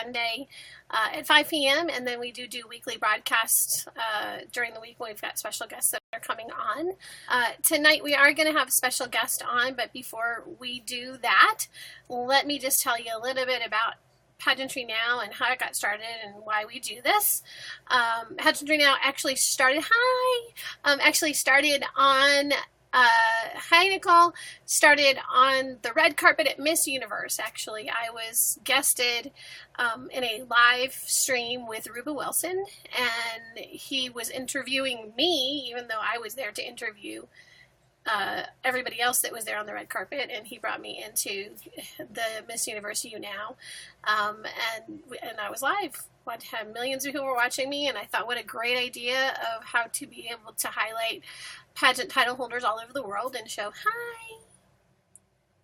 Sunday at 5 p.m. And then we do weekly broadcasts during the week when we've got special guests that are coming on. Tonight we are going to have a special guest on, but before we do that, let me just tell you a little bit about Pageantry Now and how it got started and why we do this. Pageantry Now actually started on hi Nicole, started on the red carpet at Miss Universe. Actually, I was guested in a live stream with Ruba Wilson, and he was interviewing me, even though I was there to interview everybody else that was there on the red carpet, and he brought me into the Miss Universe U Now, and I was live. I had millions of people were watching me, and I thought, what a great idea of how to be able to highlight pageant title holders all over the world and show, hi,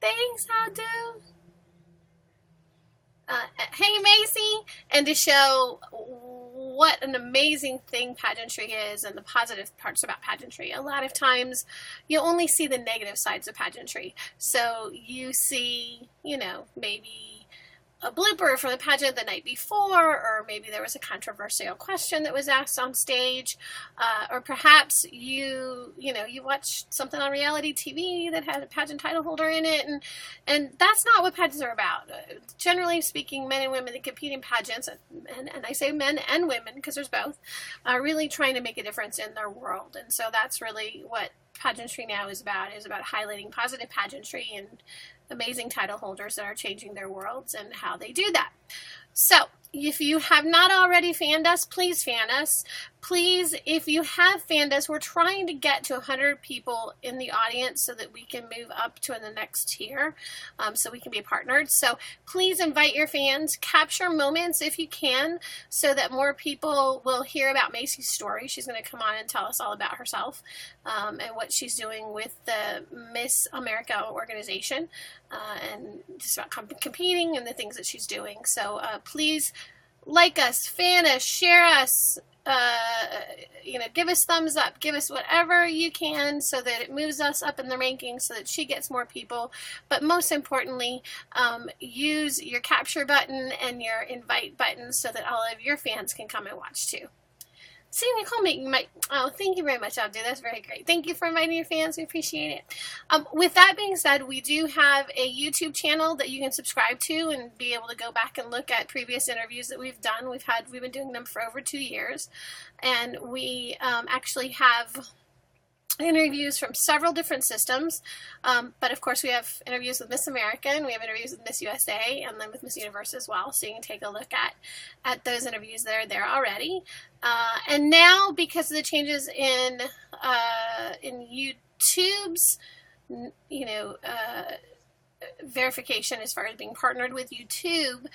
thanks, how do? Hey, Macie, and to show what an amazing thing pageantry is and the positive parts about pageantry. A lot of times you only see the negative sides of pageantry. So you see, maybe a blooper from the pageant the night before, or maybe there was a controversial question that was asked on stage, or perhaps you watched something on reality TV that had a pageant title holder in it, and that's not what pageants are about. Generally speaking, men and women that compete in pageants, and I say men and women because there's both, are really trying to make a difference in their world, and so that's really what Pageantry Now is about highlighting positive pageantry and amazing title holders that are changing their worlds and how they do that. So if you have not already fanned us, please fan us. Please, if you have fanned us, we're trying to get to 100 people in the audience so that we can move up to the next tier, so we can be partnered. So please invite your fans, capture moments if you can, so that more people will hear about Macie's story. She's going to come on and tell us all about herself and what she's doing with the Miss America organization, and just about competing and the things that she's doing. So please like us, fan us, share us, give us thumbs up, give us whatever you can so that it moves us up in the rankings so that she gets more people. But most importantly, use your capture button and your invite button so that all of your fans can come and watch too. See, Nicole, thank you very much, Abdu. That's very great. Thank you for inviting your fans. We appreciate it. With that being said, we do have a YouTube channel that you can subscribe to and be able to go back and look at previous interviews that we've done. We've been doing them for over 2 years, and we actually have interviews from several different systems, but of course we have interviews with Miss America, and we have interviews with Miss USA, and then with Miss Universe as well, so you can take a look at those interviews that are there already. And now, because of the changes in YouTube's verification as far as being partnered with YouTube,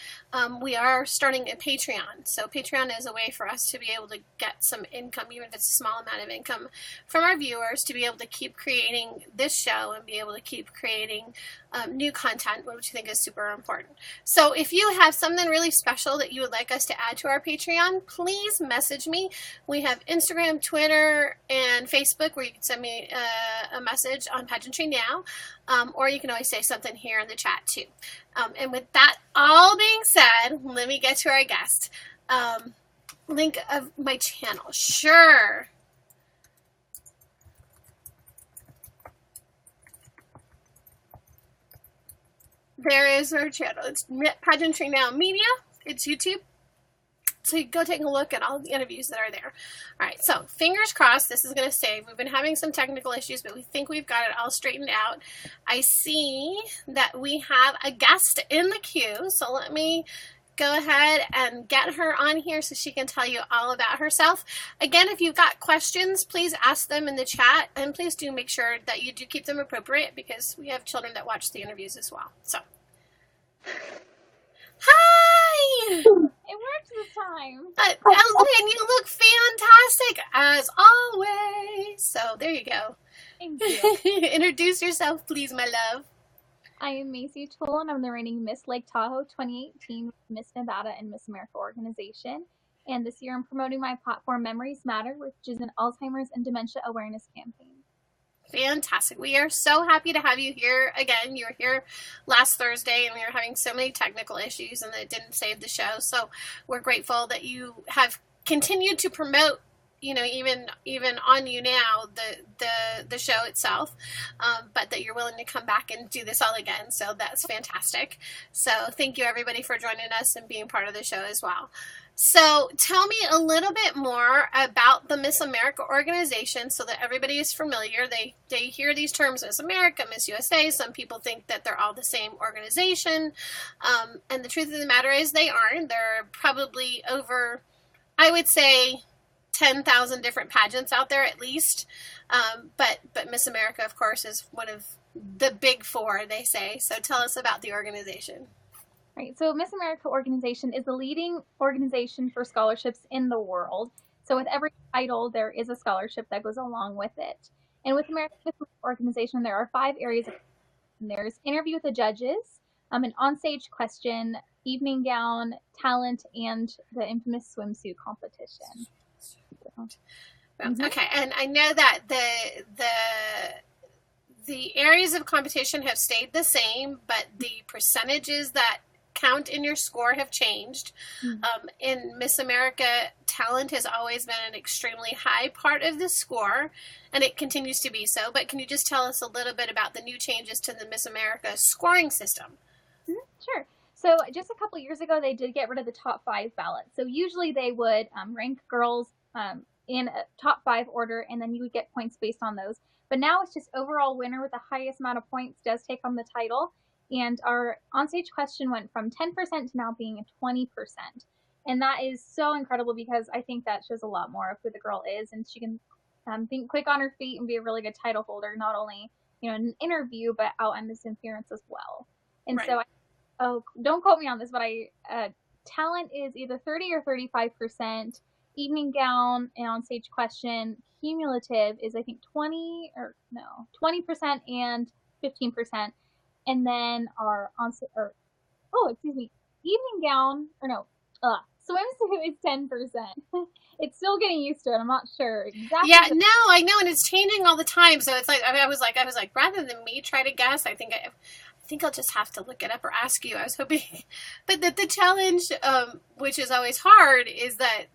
we are starting a Patreon. So Patreon is a way for us to be able to get some income, even if it's a small amount of income, from our viewers, to be able to keep creating this show and be able to keep creating new content, which I think is super important. So if you have something really special that you would like us to add to our Patreon, please message me. We have Instagram, Twitter, and Facebook where you can send me a message on Pageantry Now, or you can always say something here in the chat too. And with that all being said, let me get to our guest. Link of my channel. Sure. There is our channel. It's Pageantry Now Media. It's YouTube. So you go take a look at all the interviews that are there. All right, so fingers crossed this is going to save. We've been having some technical issues, but we think we've got it all straightened out. I see that we have a guest in the queue, so let me go ahead and get her on here so she can tell you all about herself. Again, if you've got questions, please ask them in the chat, and please do make sure that you do keep them appropriate because we have children that watch the interviews as well. So, hi! It worked this time. And you look fantastic as always. So there you go. Thank you. Introduce yourself, please, my love. I am Macie Tuell, and I'm the reigning Miss Lake Tahoe 2018 Miss Nevada and Miss America organization. And this year I'm promoting my platform Memories Matter, which is an Alzheimer's and dementia awareness campaign. Fantastic. We are so happy to have you here again. You were here last Thursday and we were having so many technical issues and it didn't save the show. So we're grateful that you have continued to promote, even on you now, the show itself, but that you're willing to come back and do this all again. So that's fantastic. So thank you everybody for joining us and being part of the show as well. So tell me a little bit more about the Miss America organization so that everybody is familiar. They hear these terms, Miss America, Miss USA. Some people think that they're all the same organization. And the truth of the matter is they aren't. There are probably over, I would say, 10,000 different pageants out there at least. But Miss America, of course, is one of the big four, they say. So tell us about the organization. Right, so Miss America organization is the leading organization for scholarships in the world. So with every title, there is a scholarship that goes along with it. And with American Miss organization, there are 5 areas. There's interview with the judges, an onstage question, evening gown, talent, and the infamous swimsuit competition. Okay, and I know that the areas of competition have stayed the same, but the percentages that count in your score have changed. In Miss America, talent has always been an extremely high part of the score, and it continues to be so. But can you just tell us a little bit about the new changes to the Miss America scoring system? Sure. So just a couple years ago, they did get rid of the top 5 ballots. So usually they would rank girls in a top 5 order, and then you would get points based on those. But now it's just overall winner with the highest amount of points does take home the title. And our onstage question went from 10% to now being 20%. And that is so incredible because I think that shows a lot more of who the girl is. And she can think quick on her feet and be a really good title holder, not only in an interview, but out on Miss Appearance as well. And right. So, don't quote me on this, but talent is either 30 or 35%. Evening gown and onstage question cumulative is, I think, 20% and 15%. And then our evening gown, swimsuit is 10%. It's still getting used to it. I'm not sure exactly. Yeah, no, I know, and it's changing all the time. So it's like, I was like, rather than me try to guess, I think I'll just have to look it up or ask you. I was hoping, but the challenge, which is always hard, is that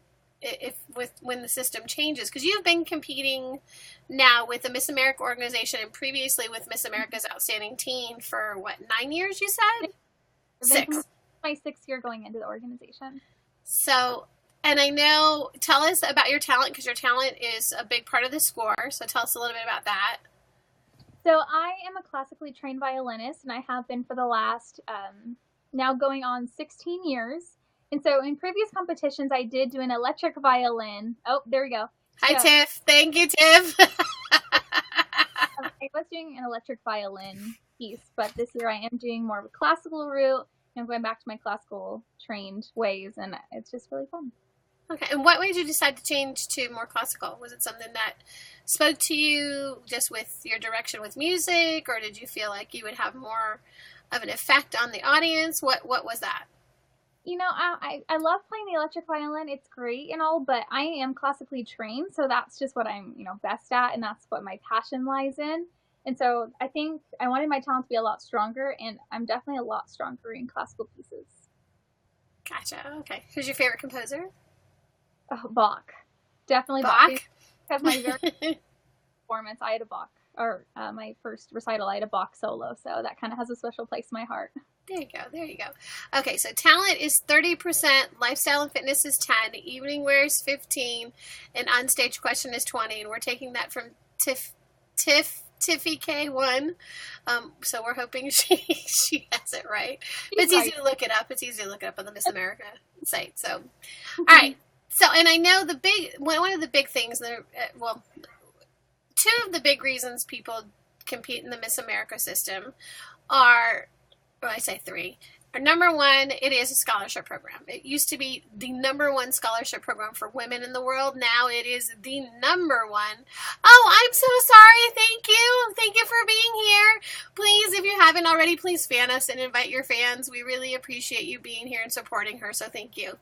when the system changes, because you've been competing now with the Miss America organization and previously with Miss America's Outstanding Teen for 9 years, you said? 6. My 6th year going into the organization. So, and I know, tell us about your talent, because your talent is a big part of the score. So tell us a little bit about that. So I am a classically trained violinist, and I have been for the last, now going on 16 years. And so in previous competitions, I did do an electric violin. Oh, there we go. Hi, Tiff. Thank you, Tiff. I was doing an electric violin piece, but this year I am doing more of a classical route. I'm going back to my classical trained ways, and it's just really fun. Okay. And what made you decide to change to more classical? Was it something that spoke to you just with your direction with music, or did you feel like you would have more of an effect on the audience? What was that? I love playing the electric violin. It's great and all, but I am classically trained, so that's just what I'm, best at, and that's what my passion lies in. And so I think I wanted my talent to be a lot stronger, and I'm definitely a lot stronger in classical pieces. Gotcha. Okay. Who's your favorite composer? Oh, Bach. Definitely Bach. Because my very performance, I had a Bach, or my first recital, I had a Bach solo, so that kind of has a special place in my heart. There you go. Okay, so talent is 30%, lifestyle and fitness is 10, evening wear is 15, and onstage question is 20, and we're taking that from Tiffy K1, so we're hoping she has it right. But it's easy to look it up. It's easy to look it up on the Miss America site. So, all right. So, and I know one of the big things, two of the big reasons people compete in the Miss America system are, well, I say 3. Number 1, it is a scholarship program. It used to be the number 1 scholarship program for women in the world. Now it is the number 1. Oh, I'm so sorry. Thank you. Thank you for being here. Please, if you haven't already, please fan us and invite your fans. We really appreciate you being here and supporting her. So thank you.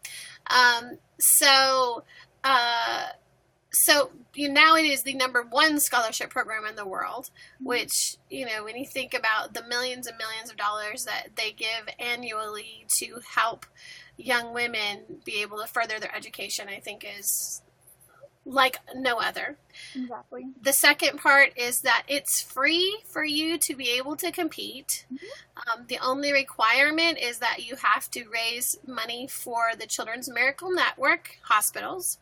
So now it is the #1 scholarship program in the world, which, when you think about the millions and millions of dollars that they give annually to help young women be able to further their education, I think is like no other. Exactly. The second part is that it's free for you to be able to compete. The only requirement is that you have to raise money for the Children's Miracle Network hospitals,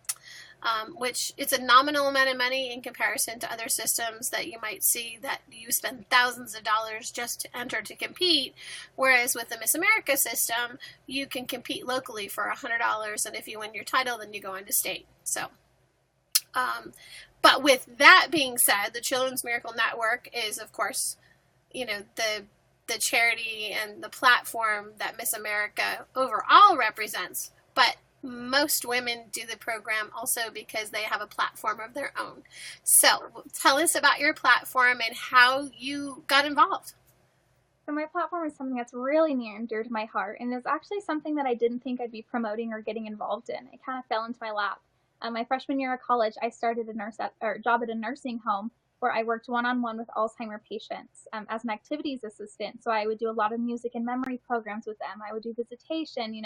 which it's a nominal amount of money in comparison to other systems that you might see that you spend thousands of dollars just to enter to compete. Whereas with the Miss America system, you can compete locally for $100, and if you win your title, then you go into state. So, but with that being said, the Children's Miracle Network is, of course, the charity and the platform that Miss America overall represents. But most women do the program also because they have a platform of their own. So tell us about your platform and how you got involved. So my platform is something that's really near and dear to my heart, and it's actually something that I didn't think I'd be promoting or getting involved in. It kind of fell into my lap. My freshman year of college, I started a job at a nursing home where I worked one-on-one with Alzheimer patients as an activities assistant. So I would do a lot of music and memory programs with them. I would do visitation,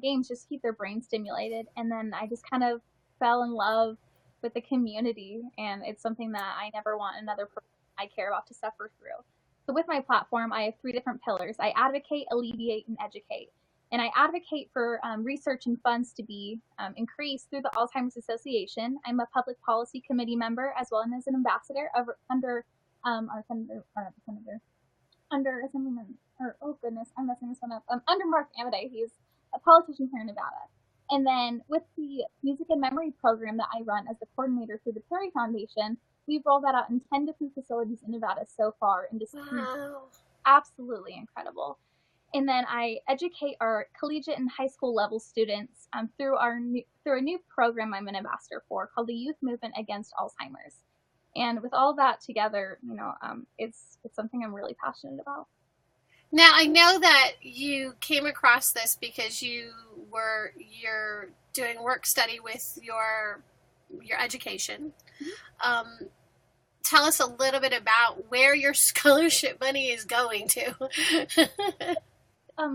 games just to keep their brain stimulated. And then I just kind of fell in love with the community, and it's something that I never want another person I care about to suffer through. So with my platform, I have 3 different pillars. I advocate, alleviate, and educate. And I advocate for research and funds to be increased through the Alzheimer's Association. I'm a public policy committee member as well as an ambassador under Mark Amade. He's a politician here in Nevada. And then with the music and memory program that I run as the coordinator through the Perry Foundation, we've rolled that out in 10 different facilities in Nevada so far, and just absolutely incredible. And then I educate our collegiate and high school level students through a new program I'm an ambassador for called the Youth Movement Against Alzheimer's. And with all that together, it's something I'm really passionate about. Now, I know that you came across this because you're doing work study with your education. Mm-hmm. Tell us a little bit about where your scholarship money is going to.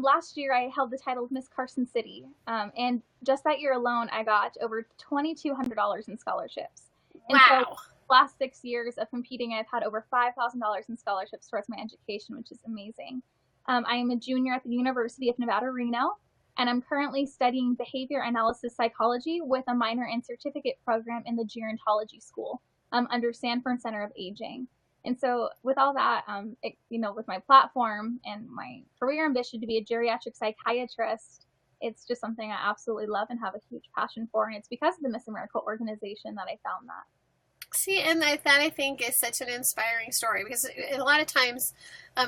Last year, I held the title of Miss Carson City, and just that year alone, I got over $2,200 in scholarships. Wow. And so last 6 years of competing, I've had over $5,000 in scholarships towards my education, which is amazing. I am a junior at the University of Nevada, Reno, and I'm currently studying behavior analysis psychology with a minor and certificate program in the gerontology school under Sanford Center of Aging. And so with all that, with my platform and my career ambition to be a geriatric psychiatrist, it's just something I absolutely love and have a huge passion for. And it's because of the Miss America organization that I found that. See, and that I think is such an inspiring story, because a lot of times,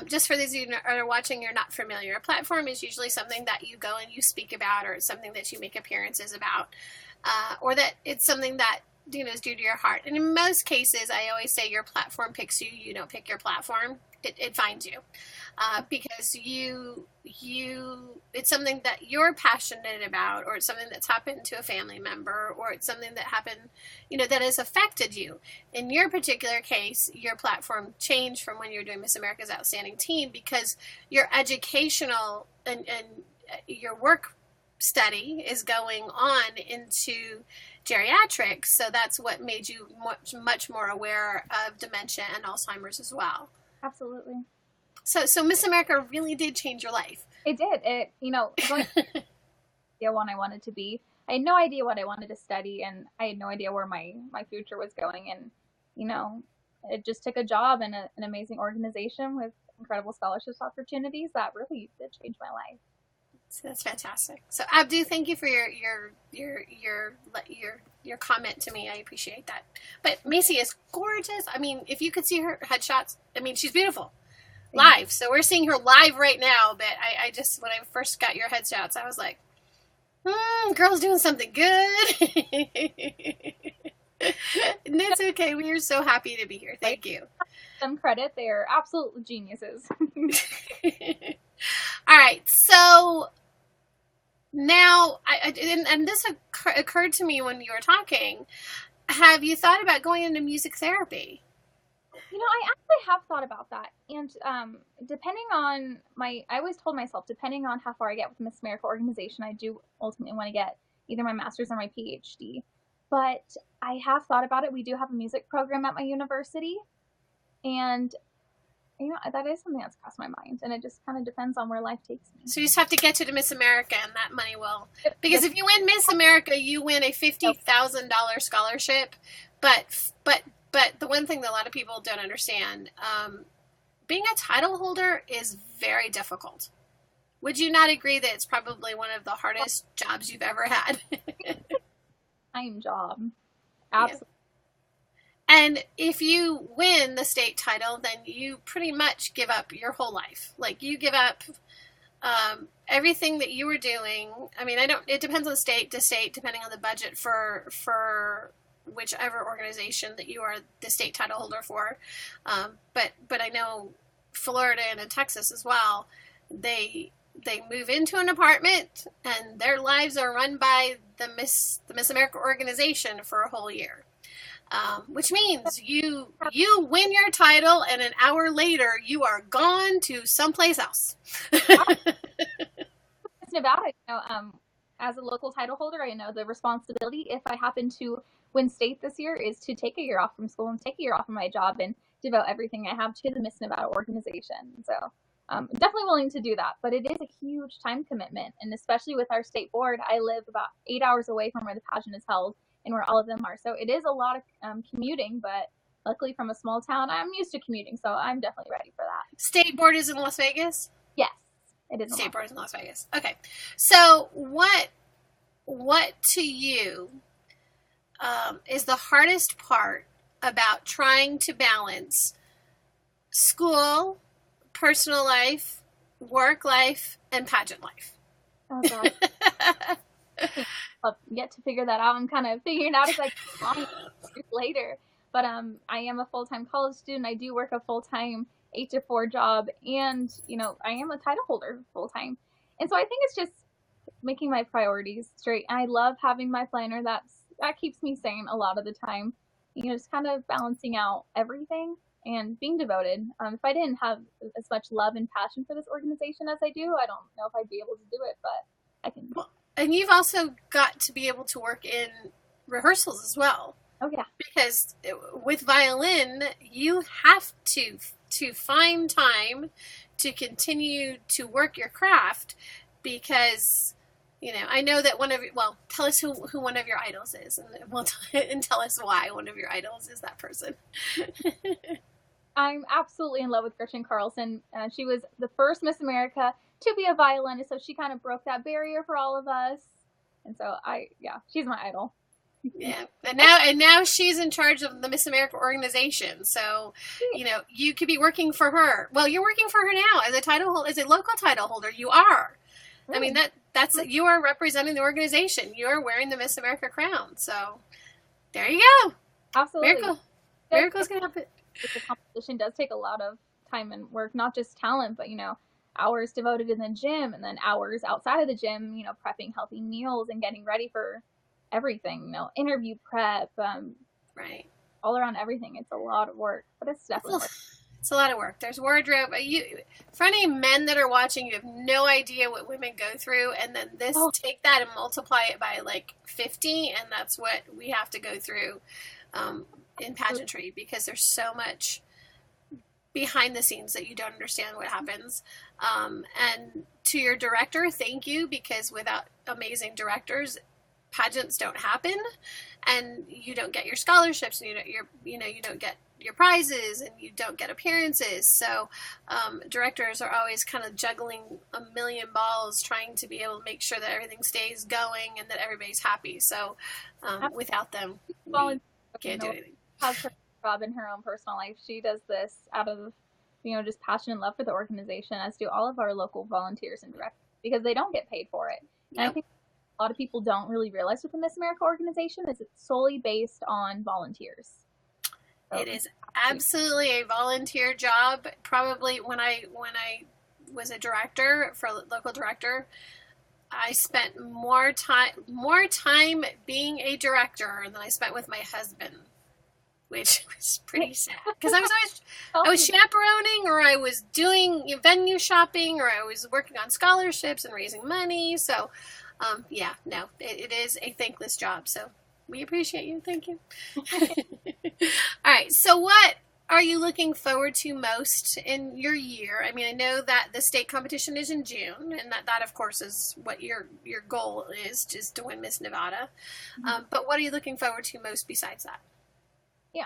just for those of you who are watching, you're not familiar. A platform is usually something that you go and you speak about, or it's something that you make appearances about, or that it's something that is dear to your heart. And in most cases, I always say your platform picks you. You don't pick your platform. It finds you, because it's something that you're passionate about, or it's something that's happened to a family member, or it's something that happened, that has affected you. In your particular case, your platform changed from when you were doing Miss America's Outstanding Teen, because your educational and your work study is going on into geriatrics, so that's what made you much more aware of dementia and Alzheimer's as well. Absolutely. So Miss America really did change your life. It did. Going what I wanted to be. I had no idea what I wanted to study, and I had no idea where my future was going. And it just took a job and an amazing organization with incredible scholarships opportunities that really did change my life. So that's fantastic. So Abdu, thank you for your comment to me. I appreciate that. But Macie is gorgeous. I mean, if you could see her headshots, she's beautiful live. So we're seeing her live right now. But I just, when I first got your headshots, I was like, girl's doing something good. And that's okay. We are so happy to be here. Thank you. Some credit. They are absolute geniuses. All right, so now, and this occurred to me when you were talking, have you thought about going into music therapy? I actually have thought about that. And depending on I always told myself, depending on how far I get with the Miss America organization, I do ultimately want to get either my master's or my PhD. But I have thought about it. We do have a music program at my university. And, that is something that's crossed my mind. And it just kind of depends on where life takes me. So you just have to get to Miss America, and that money will. Because if you win Miss America, you win a $50,000 scholarship. But the one thing that a lot of people don't understand, being a title holder is very difficult. Would you not agree that it's probably one of the hardest jobs you've ever had? Time job. Absolutely. Yeah. And if you win the state title, then you pretty much give up your whole life. Like, you give up everything that you were doing. I mean, it depends on state to state, depending on the budget for whichever organization that you are the state title holder for. But I know Florida and in Texas as well, they move into an apartment and their lives are run by the Miss America organization for a whole year. Which means you win your title and an hour later you are gone to someplace else. Nevada, as a local title holder, I know the responsibility, if I happen to win state this year, is to take a year off from school and take a year off of my job and devote everything I have to the Miss Nevada organization. So I'm definitely willing to do that, but it is a huge time commitment. And especially with our state board, I live about 8 hours away from where the pageant is held and where all of them are. So it is a lot of commuting, but luckily from a small town, I'm used to commuting. So I'm definitely ready for that. State board is in Las Vegas? Yes, it is. State board is in Las Vegas. Okay. So what to you is the hardest part about trying to balance school, personal life, work life, and pageant life? Oh, God. I'll get to figure that out. I'm kind of figuring out it's like later. But I am a full-time college student. I do work a full-time 8 to 4 job, and I am a title holder full-time. And so I think it's just making my priorities straight. And I love having my planner. That keeps me sane a lot of the time. Just kind of balancing out everything and being devoted. If I didn't have as much love and passion for this organization as I do, I don't know if I'd be able to do it, but I can. Well, and you've also got to be able to work in rehearsals as well. Oh, yeah. Because with violin, you have to find time to continue to work your craft, because I know that tell us who one of your idols is, and tell us why one of your idols is that person. I'm absolutely in love with Gretchen Carlson. She was the first Miss America to be a violinist, so she kind of broke that barrier for all of us. And so she's my idol. Yeah, and now she's in charge of the Miss America organization. So, you could be working for her. Well, you're working for her now as a local title holder. You are. Right. I mean, that's you are representing the organization. You are wearing the Miss America crown. So, there you go. Absolutely. Miracles can happen. The competition does take a lot of time and work, not just talent, but hours devoted in the gym, and then hours outside of the gym, prepping healthy meals and getting ready for everything, interview prep, right, all around everything. It's a lot of work, but it's definitely work. It's a lot of work. There's wardrobe. For any men that are watching, you have no idea what women go through, and then take that and multiply it by like 50, and that's what we have to go through in pageantry, because there's so much behind the scenes that you don't understand what happens. And to your director, thank you, because without amazing directors, pageants don't happen, and you don't get your scholarships, and you don't get your prizes, and you don't get appearances. So directors are always kind of juggling a million balls, trying to be able to make sure that everything stays going and that everybody's happy. So without them, we can't do anything. Has her job in her own personal life. She does this out of just passion and love for the organization, as do all of our local volunteers and directors, because they don't get paid for it. And I think a lot of people don't really realize with the Miss America organization is it's solely based on volunteers. So it is absolutely a volunteer job. Probably when I was a director, for local director, I spent more time being a director than I spent with my husband, which was pretty sad because I was chaperoning, or I was doing venue shopping, or I was working on scholarships and raising money. So, yeah, no, it is a thankless job. So we appreciate you. Thank you. All right. So what are you looking forward to most in your year? I mean, I know that the state competition is in June, and that of course is what your goal is, just to win Miss Nevada. But what are you looking forward to most besides that? Yeah,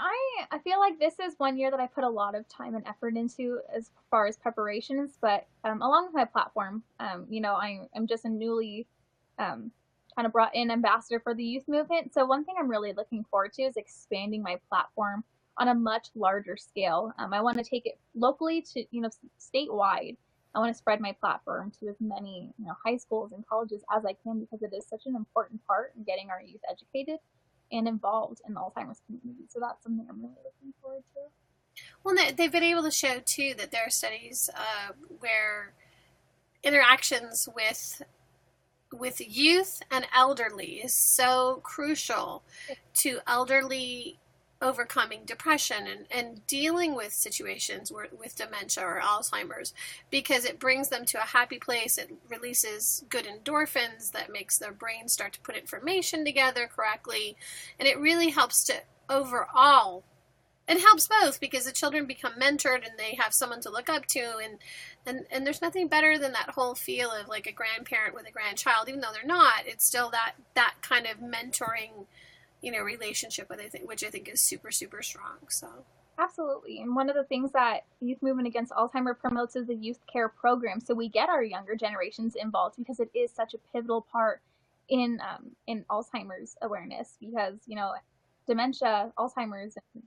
I feel like this is one year that I put a lot of time and effort into as far as preparations, but along with my platform, you know, I'm just a newly kind of brought in ambassador for the youth movement. So one thing I'm really looking forward to is expanding my platform on a much larger scale. I want to take it locally to, you know, statewide. I want to spread my platform to as many, you know, high schools and colleges as I can, because it is such an important part in getting our youth educated and involved in the Alzheimer's community. So that's something I'm really looking forward to. Well, they've been able to show too that there are studies where interactions with youth and elderly is so crucial to elderly overcoming depression and dealing with situations with dementia or Alzheimer's, because it brings them to a happy place. It releases good endorphins that makes their brain start to put information together correctly. And it really helps to overall, it helps both, because the children become mentored and they have someone to look up to. And there's nothing better than that whole feel of like a grandparent with a grandchild, even though they're not, it's still that kind of mentoring, you know, relationship which I think is super, super strong. So absolutely. And one of the things that Youth Movement Against Alzheimer's promotes is the youth care program. So we get our younger generations involved because it is such a pivotal part in Alzheimer's awareness, because, you know, dementia, Alzheimer's, and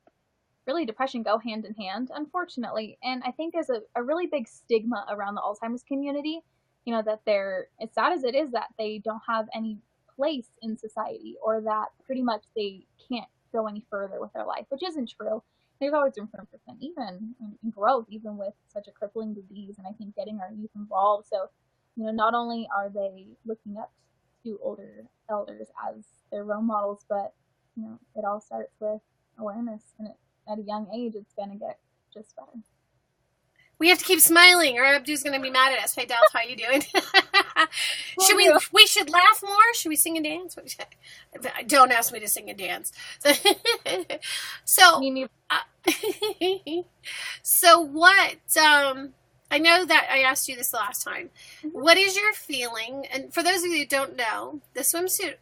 really depression go hand in hand, unfortunately. And I think there's a really big stigma around the Alzheimer's community, you know, that they're, as sad as it is, that they don't have any place in society, or that pretty much they can't go any further with their life, which isn't true. There's always room for improvement, even in growth, even with such a crippling disease. And I think getting our youth involved, so, you know, not only are they looking up to older elders as their role models, but, you know, it all starts with awareness, and at a young age, it's going to get just better. We have to keep smiling, or Abdu's going to be mad at us. Hey, Dallas, how you doing? We should laugh more? Should we sing and dance? Don't ask me to sing and dance. So what, I know that I asked you this last time. What is your feeling? And for those of you who don't know, the swimsuit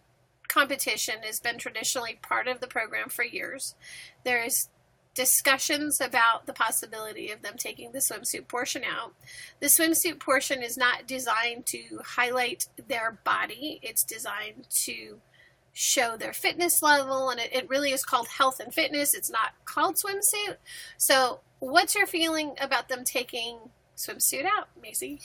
competition has been traditionally part of the program for years. There is discussions about the possibility of them taking the swimsuit portion out. The swimsuit portion is not designed to highlight their body. It's designed to show their fitness level, and it really is called health and fitness. It's not called swimsuit. So what's your feeling about them taking swimsuit out, Macie?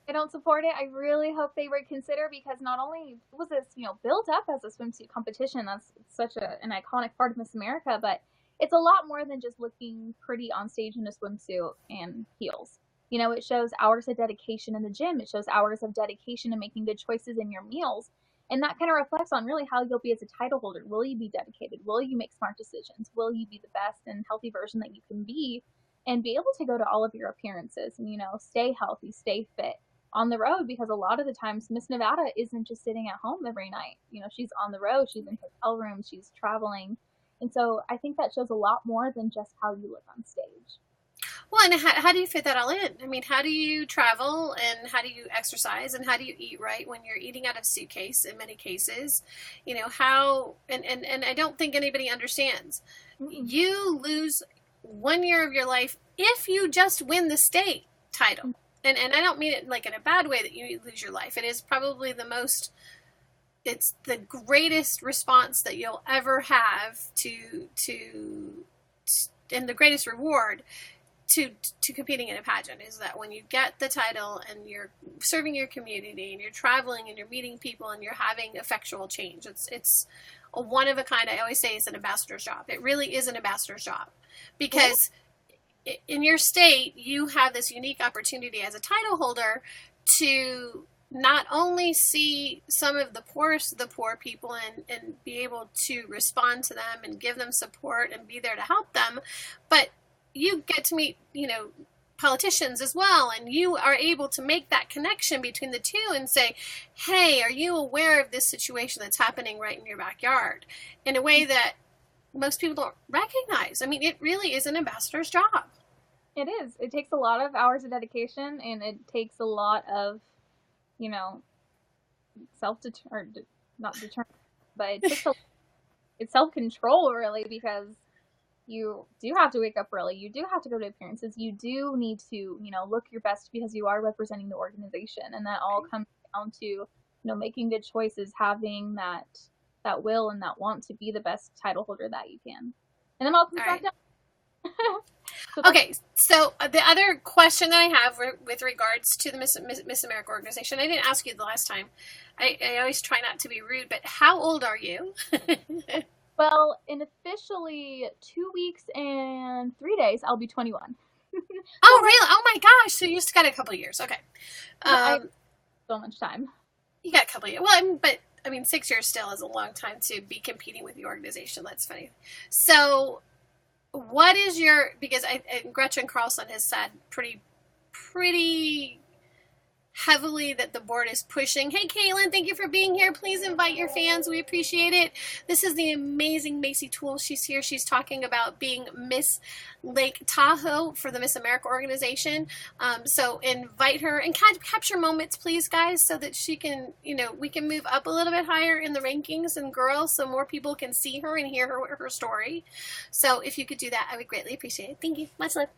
I don't support it. I really hope they reconsider, because not only was this, you know, built up as a swimsuit competition, that's such an iconic part of Miss America, but it's a lot more than just looking pretty on stage in a swimsuit and heels. You know, it shows hours of dedication in the gym. It shows hours of dedication in making good choices in your meals. And that kind of reflects on really how you'll be as a title holder. Will you be dedicated? Will you make smart decisions? Will you be the best and healthy version that you can be, and be able to go to all of your appearances and, you know, stay healthy, stay fit on the road? Because a lot of the times Miss Nevada isn't just sitting at home every night. You know, she's on the road, she's in hotel rooms, she's traveling. And so I think that shows a lot more than just how you look on stage. Well, and how do you fit that all in? I mean, how do you travel, and how do you exercise, and how do you eat right when you're eating out of a suitcase in many cases? You know, how, and I don't think anybody understands. You lose 1 year of your life if you just win the state title. And I don't mean it like in a bad way that you lose your life. It is probably it's the greatest response that you'll ever have and the greatest reward to competing in a pageant, is that when you get the title and you're serving your community and you're traveling and you're meeting people and you're having effectual change. It's a one of a kind. I always say it's an ambassador's job. It really is an ambassador's job, because in your state, you have this unique opportunity as a title holder to not only see some of the poorest of the poor people and be able to respond to them and give them support and be there to help them, but you get to meet, politicians as well, and you are able to make that connection between the two and say, hey, are you aware of this situation that's happening right in your backyard, in a way that most people don't recognize. I mean, it really is an ambassador's job. It is. It takes a lot of hours of dedication, and it takes a lot of, not determined, but it takes it's self-control, really, because you do have to wake up early. You do have to go to appearances. You do need to, look your best because you are representing the organization. And that all comes down to, making good choices, having that will and that want to be the best title holder that you can. And then all comes back down. Okay, so the other question that I have with regards to the Miss America organization, I didn't ask you the last time. I always try not to be rude, but how old are you? Well, in officially 2 weeks and 3 days, I'll be 21. Oh, really? Oh, my gosh. So you just got a couple of years. Okay. So much time. You got a couple of years. Well, but, 6 years still is a long time to be competing with the organization. That's funny. So what is because Gretchen Carlson has said pretty heavily that the board is pushing. Hey, Caitlin, thank you for being here. Please invite your fans. We appreciate it. This is the amazing Macie Tuell. She's here. She's talking about being Miss Lake Tahoe for the Miss America organization. So invite her and capture moments, please, guys, so that she can, we can move up a little bit higher in the rankings and girls so more people can see her and hear her story. So if you could do that, I would greatly appreciate it. Thank you. Much love.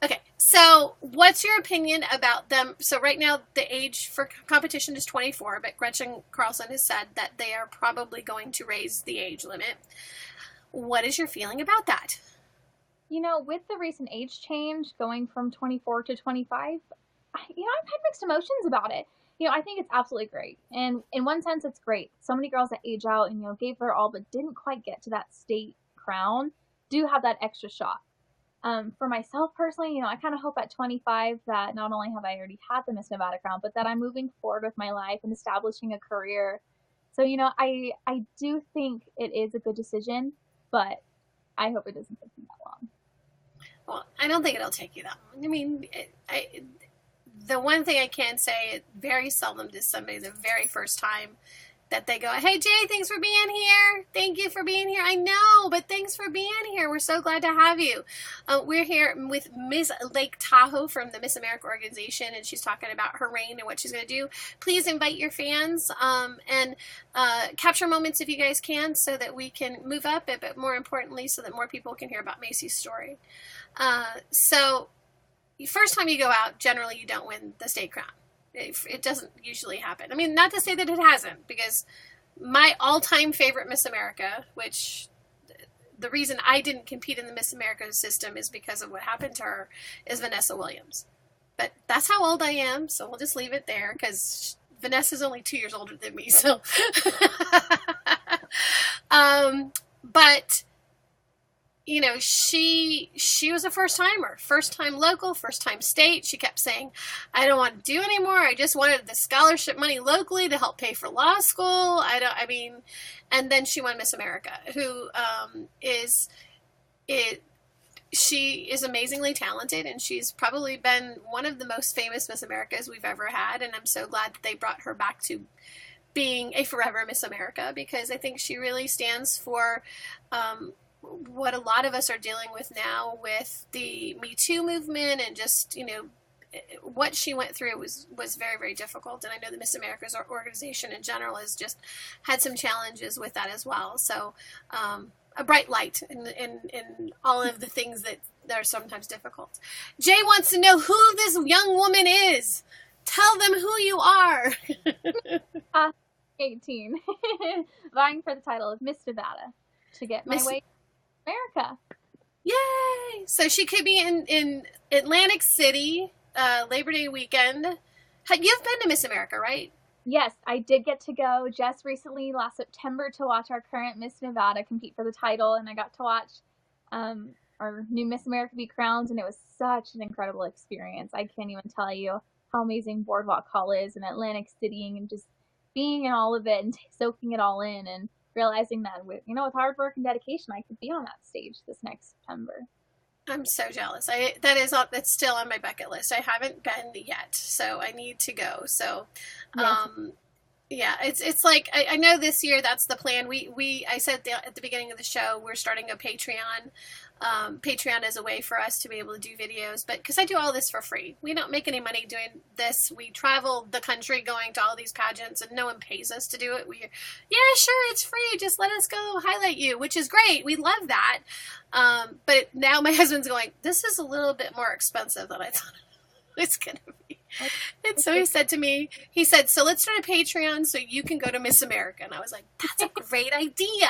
Okay, so what's your opinion about them? So right now the age for competition is 24, but Gretchen Carlson has said that they are probably going to raise the age limit. What is your feeling about that? With the recent age change going from 24 to 25, I've had mixed emotions about it. I think it's absolutely great. And in one sense, it's great. So many girls that age out and, gave their all but didn't quite get to that state crown do have that extra shot. For myself personally, I kind of hope at 25 that not only have I already had the Miss Nevada crown, but that I'm moving forward with my life and establishing a career. So, I do think it is a good decision, but I hope it doesn't take me that long. Well, I don't think it'll take you that long. The one thing I can say, it very seldom does somebody the very first time that they go, hey, Jay, thanks for being here. Thank you for being here. I know, but thanks for being here. We're so glad to have you. We're here with Miss Lake Tahoe from the Miss America organization, and she's talking about her reign and what she's going to do. Please invite your fans and capture moments if you guys can so that we can move up, but more importantly, so that more people can hear about Macie's story. So first time you go out, generally you don't win the state crown. It doesn't usually happen. Not to say that it hasn't, because my all-time favorite Miss America, which the reason I didn't compete in the Miss America system is because of what happened to her, is Vanessa Williams. But that's how old I am, so we'll just leave it there, because Vanessa's only 2 years older than me, so. But she was a first-timer, first-time local, first-time state. She kept saying, I don't want to do anymore. I just wanted the scholarship money locally to help pay for law school. And then she won Miss America, who she is amazingly talented, and she's probably been one of the most famous Miss Americas we've ever had, and I'm so glad that they brought her back to being a forever Miss America, because I think she really stands for what a lot of us are dealing with now with the Me Too movement, and just, what she went through was very, very difficult. And I know the Miss America's organization in general has just had some challenges with that as well. So a bright light in all of the things that are sometimes difficult. Jay wants to know who this young woman is. Tell them who you are. 18. Vying for the title of Miss Nevada to get my way to America. Yay! So she could be in Atlantic City Labor Day weekend. You've been to Miss America, right? Yes, I did get to go just recently last September to watch our current Miss Nevada compete for the title, and I got to watch our new Miss America be crowned, and it was such an incredible experience. I can't even tell you how amazing Boardwalk Hall is and Atlantic City, and just being in all of it and soaking it all in, and realizing that with hard work and dedication, I could be on that stage this next September. I'm so jealous. That's still on my bucket list. I haven't been yet, so I need to go. So, Yes. yeah, it's like I know this year that's the plan. I said at the beginning of the show, we're starting a Patreon. Patreon is a way for us to be able to do videos, but because I do all this for free, we don't make any money doing this. We travel the country going to all these pageants, and no one pays us to do it. Yeah, sure, it's free. Just let us go highlight you, which is great. We love that. But now my husband's going, this is a little bit more expensive than I thought it's going to be. And so he said to me, so let's start a Patreon so you can go to Miss America. And I was like, that's a great idea.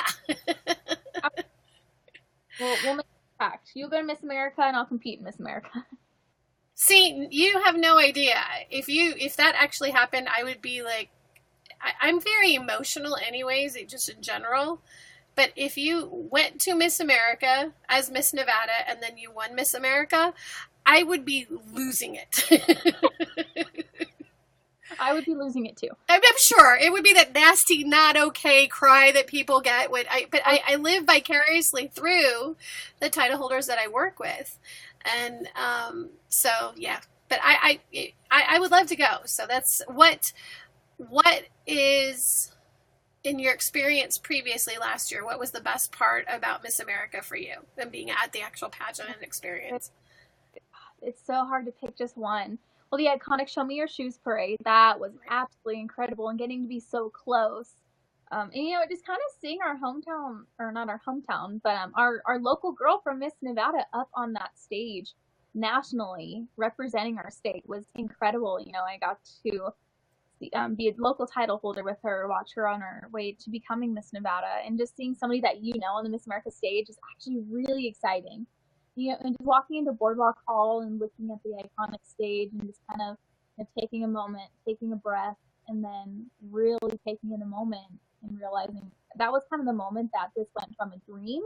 We'll make it pact. You go to Miss America and I'll compete in Miss America. See, you have no idea. If that actually happened, I would be like, I'm very emotional anyways, just in general. But if you went to Miss America as Miss Nevada and then you won Miss America, I would be losing it. I would be losing it too. I'm sure it would be that nasty, not okay cry that people get but I live vicariously through the title holders that I work with, and so yeah. But I would love to go. So that's what is, in your experience previously last year, what was the best part about Miss America for you and being at the actual pageant and experience? It's so hard to pick just one. Well, the iconic Show Me Your Shoes parade, that was absolutely incredible, and getting to be so close. And just kind of seeing our hometown, or not our hometown, but our local girl from Miss Nevada up on that stage nationally representing our state was incredible. I got to be a local title holder with her, watch her on her way to becoming Miss Nevada, and just seeing somebody that on the Miss America stage is actually really exciting. And just walking into Boardwalk Hall and looking at the iconic stage and just kind of taking a moment, taking a breath, and then really taking in a moment and realizing that was kind of the moment that this went from a dream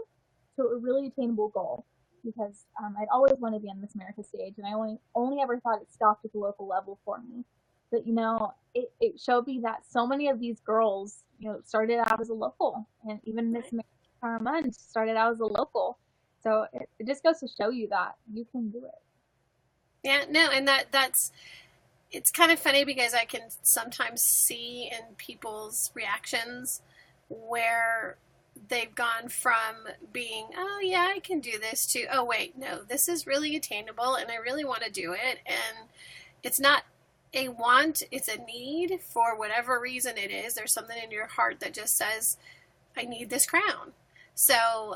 to a really attainable goal. Because I'd always wanted to be on Miss America stage, and I only ever thought it stopped at the local level for me. But it showed me that so many of these girls, started out as a local, and even Miss America Munch started out as a local. So it just goes to show you that you can do it. Yeah, no, and it's kind of funny because I can sometimes see in people's reactions where they've gone from being, oh yeah, I can do this, to, oh wait, no, this is really attainable and I really want to do it. And it's not a want, it's a need. For whatever reason it is, there's something in your heart that just says, I need this crown. So,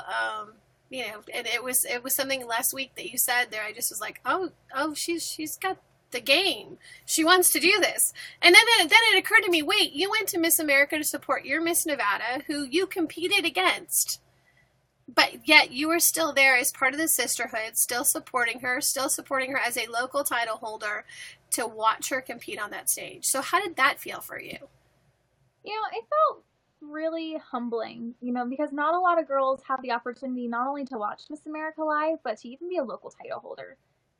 and it was something last week that you said there. I just was like, oh, she's got the game. She wants to do this. And then it occurred to me, wait, you went to Miss America to support your Miss Nevada, who you competed against, but yet you were still there as part of the sisterhood, still supporting her as a local title holder, to watch her compete on that stage. So how did that feel for you? It felt really humbling, because not a lot of girls have the opportunity not only to watch Miss America live, but to even be a local title holder.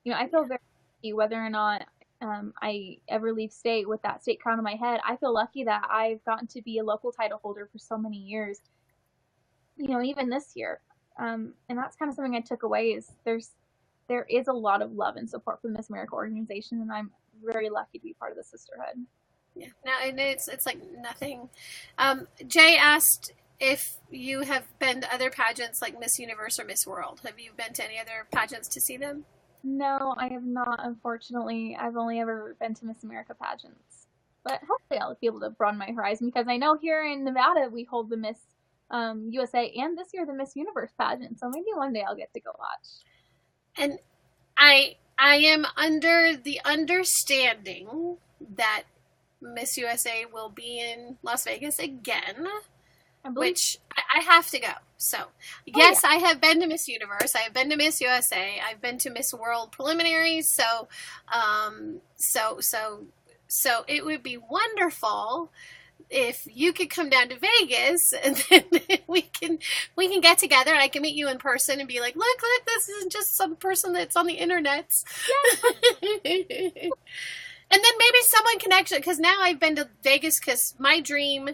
I feel very lucky whether or not I ever leave state with that state crown on my head. I feel lucky that I've gotten to be a local title holder for so many years, even this year. And that's kind of something I took away, is there is a lot of love and support from the Miss America organization, and I'm very lucky to be part of the sisterhood. Yeah, no, and it's like nothing. Jay asked if you have been to other pageants like Miss Universe or Miss World. Have you been to any other pageants to see them? No, I have not, unfortunately. I've only ever been to Miss America pageants. But hopefully I'll be able to broaden my horizon, because I know here in Nevada we hold the Miss USA and this year the Miss Universe pageant. So maybe one day I'll get to go watch. And I am under the understanding that Miss USA will be in Las Vegas again, which I have to go. So, yes, I have been to Miss Universe. I have been to Miss USA. I've been to Miss World preliminaries. So it would be wonderful if you could come down to Vegas, and then we can get together, and I can meet you in person and be like, look, this isn't just some person that's on the internet. Yes. And then maybe someone can actually, because now I've been to Vegas, because my dream,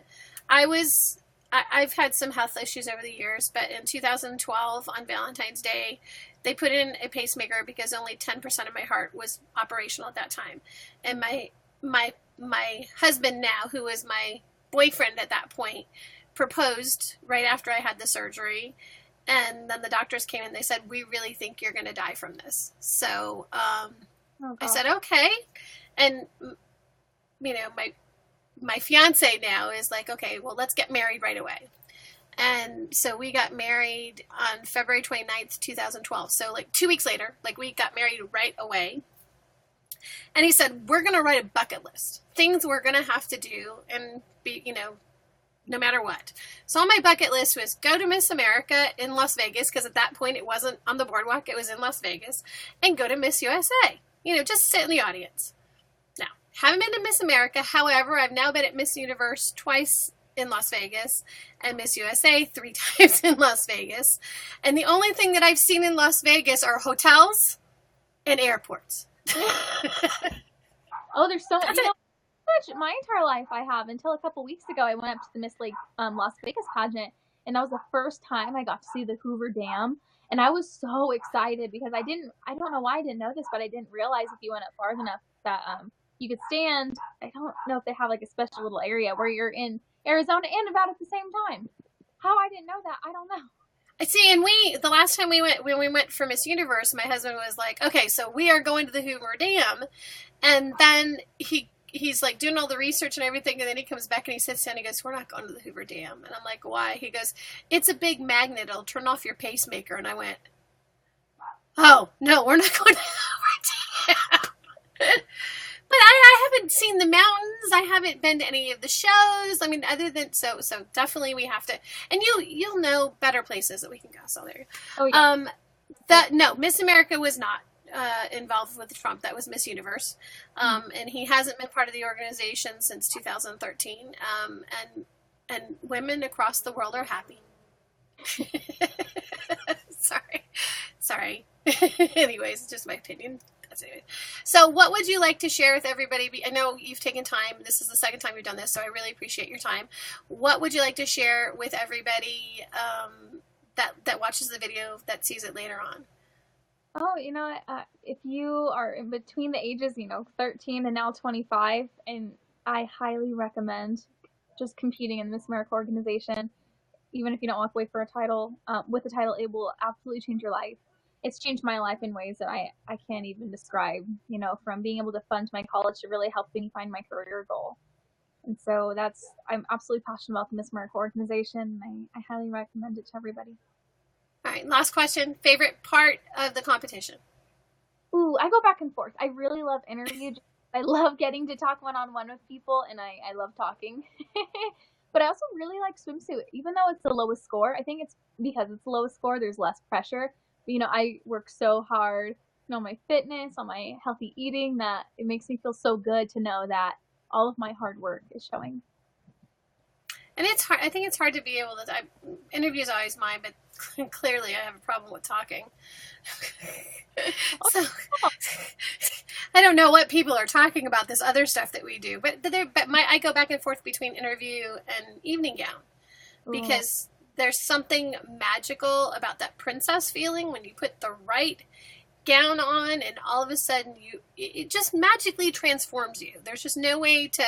I've had some health issues over the years, but in 2012 on Valentine's Day, they put in a pacemaker because only 10% of my heart was operational at that time. And my husband now, who was my boyfriend at that point, proposed right after I had the surgery. And then the doctors came in, they said, we really think you're going to die from this. So I said, okay. And, you know, my fiance now is like, okay, well, let's get married right away. And so we got married on February 29th, 2012. So like 2 weeks later, like we got married right away. And he said, we're going to write a bucket list. Things we're going to have to do and be, you know, no matter what. So on my bucket list was go to Miss America in Las Vegas, because at that point it wasn't on the boardwalk, it was in Las Vegas, and go to Miss USA. You know, just sit in the audience. Now, haven't been to Miss America. However, I've now been at Miss Universe twice in Las Vegas and Miss USA 3 times in Las Vegas. And the only thing that I've seen in Las Vegas are hotels and airports. Oh, there's so much. My entire life I have, until a couple weeks ago I went up to the Miss Lake Las Vegas pageant, and that was the first time I got to see the Hoover Dam, and I was so excited because I don't know why I didn't know this, but I didn't realize if you went up far enough that you could stand. I don't know if they have like a special little area where you're in Arizona and Nevada at the same time. How I didn't know that, I don't know. See, and the last time when we went for Miss Universe, my husband was like, okay, so we are going to the Hoover Dam. And then he's like doing all the research and everything. And then he comes back and he sits down and he goes, we're not going to the Hoover Dam. And I'm like, why? He goes, it's a big magnet. It'll turn off your pacemaker. And I went, oh, no, we're not going to the Hoover Dam. But I haven't seen the mountains. I haven't been to any of the shows. I mean, other than so definitely we have to. And you'll know better places that we can go. So there. Oh yeah. No, Miss America was not involved with Trump. That was Miss Universe, and he hasn't been part of the organization since 2013. And women across the world are happy. Sorry. Anyways, it's just my opinion. So what would you like to share with everybody? I know you've taken time. This is the second time you've done this, so I really appreciate your time. What would you like to share with everybody that watches the video, that sees it later on? Oh, you know, if you are in between the ages, 13 and now 25, and I highly recommend just competing in the Miss America organization. Even if you don't walk away for a title, with the title, it will absolutely change your life. It's changed my life in ways that I can't even describe, from being able to fund my college to really helping me find my career goal. And so I'm absolutely passionate about the Miss America organization. I highly recommend it to everybody. All right, last question. Favorite part of the competition? Ooh, I go back and forth. I really love interviews. I love getting to talk one-on-one with people, and I love talking. But I also really like swimsuit. Even though it's the lowest score, I think it's because it's the lowest score, there's less pressure. But, I work so hard, on my fitness, on my healthy eating, that it makes me feel so good to know that all of my hard work is showing. And it's hard. I think it's hard to be able to. Interviews are always mine, but clearly I have a problem with talking. So I don't know what people are talking about, this other stuff that we do. But I go back and forth between interview and evening gown, because there's something magical about that princess feeling when you put the right gown on, and all of a sudden it just magically transforms you. There's just no way to.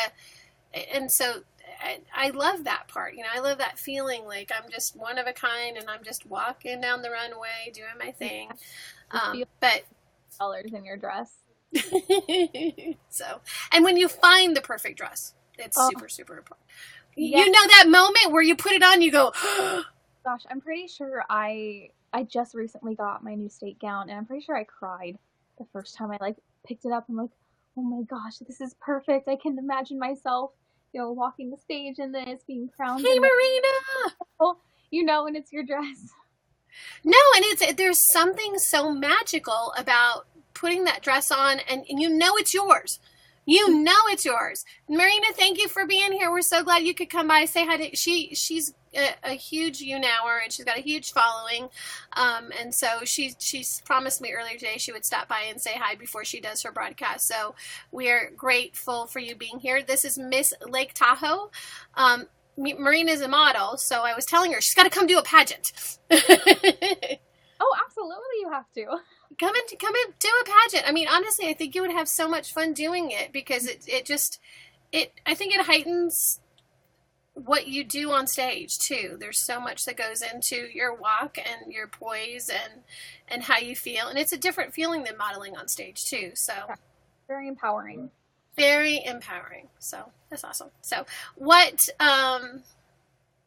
And so I love that part. I love that feeling like I'm just one of a kind and I'm just walking down the runway doing my thing. But colors in your dress. So, and when you find the perfect dress, it's super, super important. Yeah. That moment where you put it on, you go, gosh, I'm pretty sure I just recently got my new state gown, and I'm pretty sure I cried the first time I picked it up. I'm like, oh my gosh, this is perfect. I can imagine myself, walking the stage in this, being crowned. Hey, Marina! And it's your dress. No, and there's something so magical about putting that dress on, and it's yours. You know it's yours. Marina, thank you for being here. We're so glad you could come by. Say hi to she's a huge YouNower, and she's got a huge following. And so she's promised me earlier today she would stop by and say hi before she does her broadcast. So we are grateful for you being here. This is Miss Lake Tahoe. Marina's a model, so I was telling her she's got to come do a pageant. Oh, absolutely, you have to. Come and do a pageant. I mean, honestly, I think you would have so much fun doing it because I think it heightens what you do on stage too. There's so much that goes into your walk and your poise and how you feel, and it's a different feeling than modeling on stage too. So very empowering. Very empowering. So that's awesome. So what? I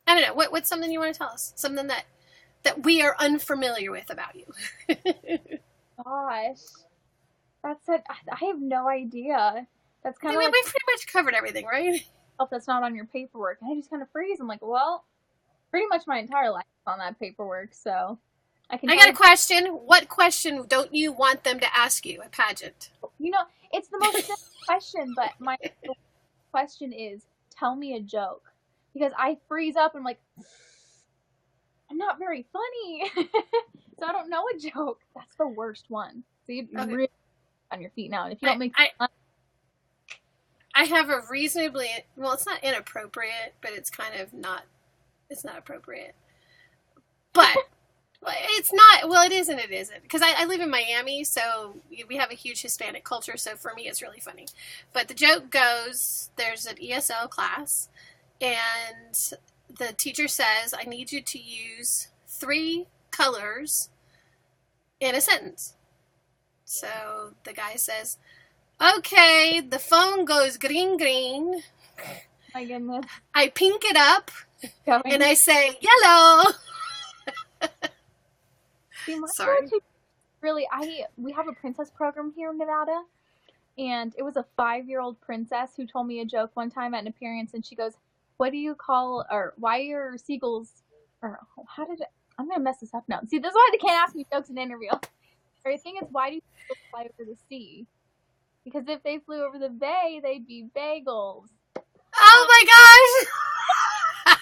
don't know. What's something you want to tell us? Something that we are unfamiliar with about you. Gosh, that's it. I have no idea. That's kind of like, we've pretty much covered everything, right? Oh, that's not on your paperwork. And I just kind of freeze. I'm like, well, pretty much my entire life is on that paperwork, so I got a question. What question don't you want them to ask you at pageant? You know, it's the most simple question, but my question is, tell me a joke. Because I freeze up and I'm like, I'm not very funny. So I don't know a joke. That's the worst one. So you're really on your feet now. And if you don't make fun, I have a reasonably, well, it's not inappropriate, but it's kind of not, it's not appropriate. But it's not, well, it is and it isn't. Because I live in Miami, so we have a huge Hispanic culture, so for me it's really funny. But the joke goes, there's an ESL class, and the teacher says, I need you to use 3 colors in a sentence. So the guy says, okay, the phone goes green, green. My goodness. I pink it up, and I say, yellow. See, sorry. Really, we have a princess program here in Nevada, and it was a 5-year-old princess who told me a joke one time at an appearance, and she goes, what do you call, or why are seagulls, or how did it, I'm going to mess this up now. See, this is why they can't ask me jokes in an interview. Or the thing is, why do seagulls fly over the sea? Because if they flew over the bay, they'd be bagels. Oh my gosh!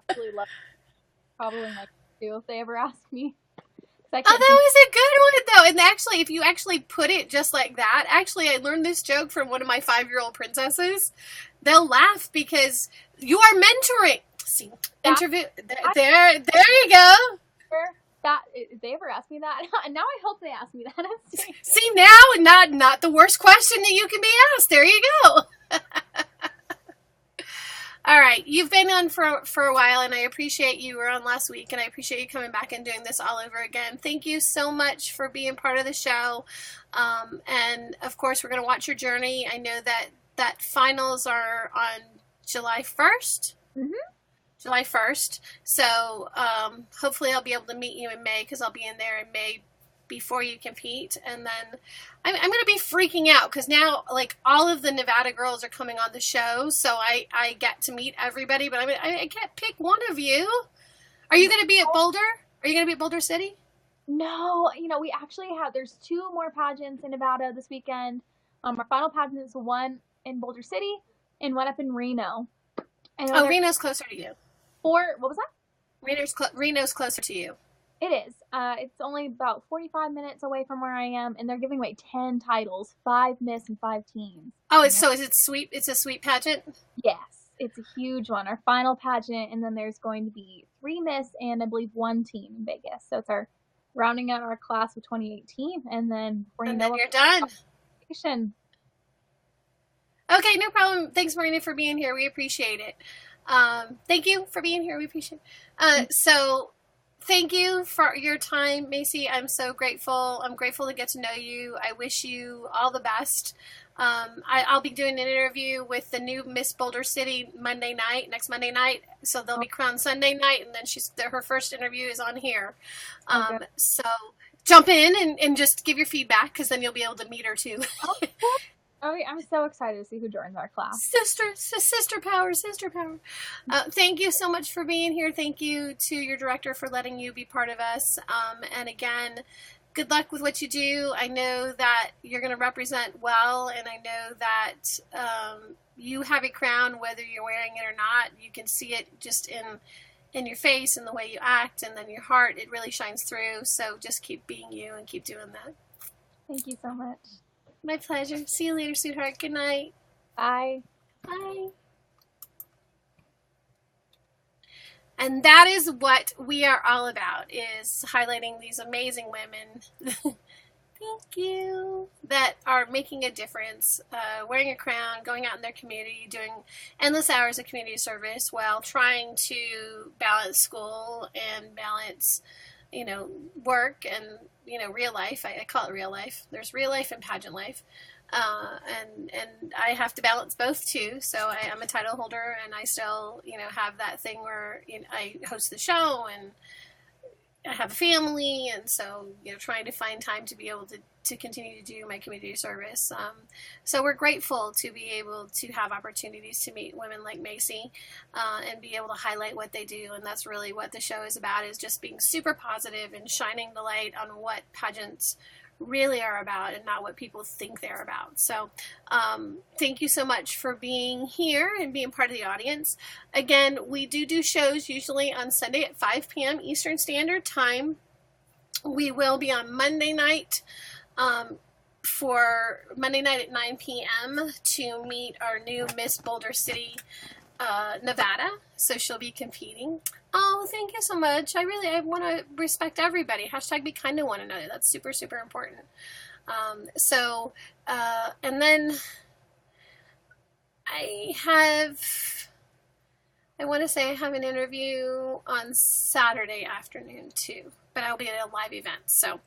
Absolutely love it. Probably like to if they ever ask me. Oh, that was a good one, though. And actually, if you actually put it just like that, actually, I learned this joke from one of my 5-year-old princesses. They'll laugh because you are mentoring. See, interview. There you go. That if they ever ask me that, and now I hope they ask me that. See, now not the worst question that you can be asked. There you go. All right, you've been on for a while, and I appreciate you were on last week, and I appreciate you coming back and doing this all over again. Thank you so much for being part of the show, and of course, we're going to watch your journey. I know that finals are on July 1st. Mm-hmm. July 1st. So hopefully I'll be able to meet you in May, because I'll be in there in May before you compete. And then I'm going to be freaking out because now, like, all of the Nevada girls are coming on the show, so I get to meet everybody, but I can't pick one of you. Are you going to be at Boulder? Are you going to be at Boulder City? No, we actually there's 2 more pageants in Nevada this weekend. Our final pageant is one in Boulder City and one up in Reno. And Reno's closer to you. What was that? Reno's closer to you. It is. It's only about 45 minutes away from where I am, and they're giving away 10 titles, 5 Miss and 5 Teens. Oh, is it sweet? It's a sweet pageant? Yes, it's a huge one. Our final pageant, and then there's going to be 3 Miss and I believe 1 Teen in Vegas. So it's our rounding out our class of 2018, and then you're done. Okay, no problem. Thanks, Marina, for being here. We appreciate it. Thank you for being here. We appreciate it. So thank you for your time, Macie. I'm so grateful. I'm grateful to get to know you. I wish you all the best. I'll be doing an interview with the new Miss Boulder City next Monday night. So they'll be crowned Sunday night, and then her first interview is on here. So jump in and just give your feedback, because then you'll be able to meet her too. Oh, I'm so excited to see who joins our class. Sister power. Thank you so much for being here. Thank you to your director for letting you be part of us. And again, good luck with what you do. I know that you're going to represent well, and I know that you have a crown whether you're wearing it or not. You can see it just in your face and the way you act, and then your heart. It really shines through. So just keep being you and keep doing that. Thank you so much. My pleasure. See you later, sweetheart. Good night. Bye. Bye. And that is what we are all about, is highlighting these amazing women, thank you, that are making a difference, wearing a crown, going out in their community, doing endless hours of community service while trying to balance school and balance, work and, real life. I call it real life. There's real life and pageant life. And I have to balance both too. So I'm a title holder, and I still, have that thing where I host the show and I have a family. And so, trying to find time to be able to continue to do my community service. So we're grateful to be able to have opportunities to meet women like Macie, and be able to highlight what they do. And that's really what the show is about, is just being super positive and shining the light on what pageants really are about and not what people think they're about. So thank you so much for being here and being part of the audience. Again, we do shows usually on Sunday at 5 p.m. Eastern Standard Time. We will be on Monday night for Monday night at 9 p.m. to meet our new Miss Boulder City, Nevada. So she'll be competing. Oh, thank you so much. I want to respect everybody. Hashtag be kind to one another. That's super, super important. And then I want to say I have an interview on Saturday afternoon too, but I'll be at a live event. So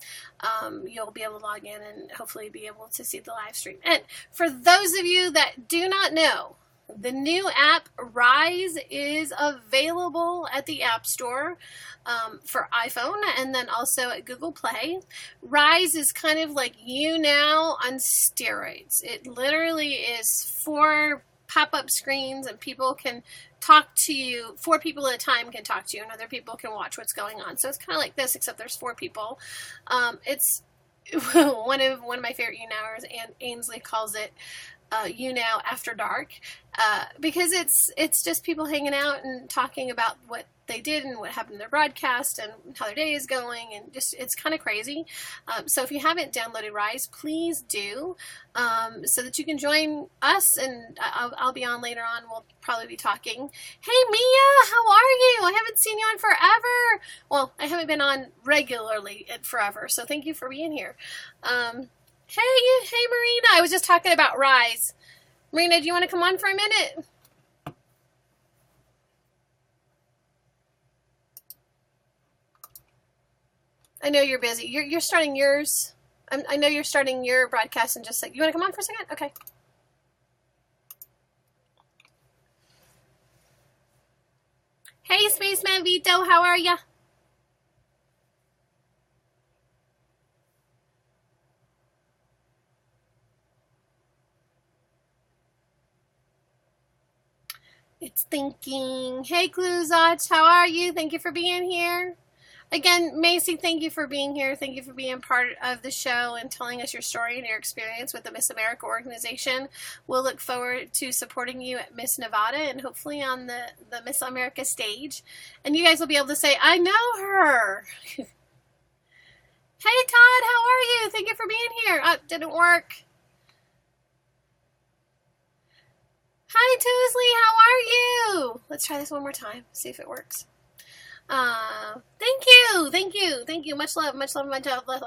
you'll be able to log in and hopefully be able to see the live stream. And for those of you that do not know, the new app, Rise, is available at the App Store for iPhone, and then also at Google Play. Rise is kind of like YouNow on steroids. It literally is 4 pop-up screens, and people can talk to you. 4 people at a time can talk to you, and other people can watch what's going on. So it's kind of like this, except there's 4 people. It's one of my favorite YouNowers, and Ainsley calls it YouNow After Dark, because it's just people hanging out and talking about what they did and what happened in their broadcast and how their day is going, and just it's kind of crazy. So if you haven't downloaded Rise, please do, so that you can join us, and I'll be on later on. We'll probably be talking. Hey Mia, how are you? I haven't seen you on forever. Well, I haven't been on regularly in forever, so thank you for being here. Hey, Marina. I was just talking about Rise. Marina, do you want to come on for a minute? I know you're busy. You're starting yours. I know you're starting your broadcast in just a second. You want to come on for a second? Okay. Hey, Spaceman Vito. How are ya? It's thinking. Hey, Gluzach, how are you? Thank you for being here. Again, Macie, thank you for being here. Thank you for being part of the show and telling us your story and your experience with the Miss America organization. We'll look forward to supporting you at Miss Nevada and hopefully on the Miss America stage. And you guys will be able to say, I know her. Hey, Todd, how are you? Thank you for being here. Oh, didn't work. Hi, Toosley, how are you? Let's try this one more time, see if it works. Thank you. Much love.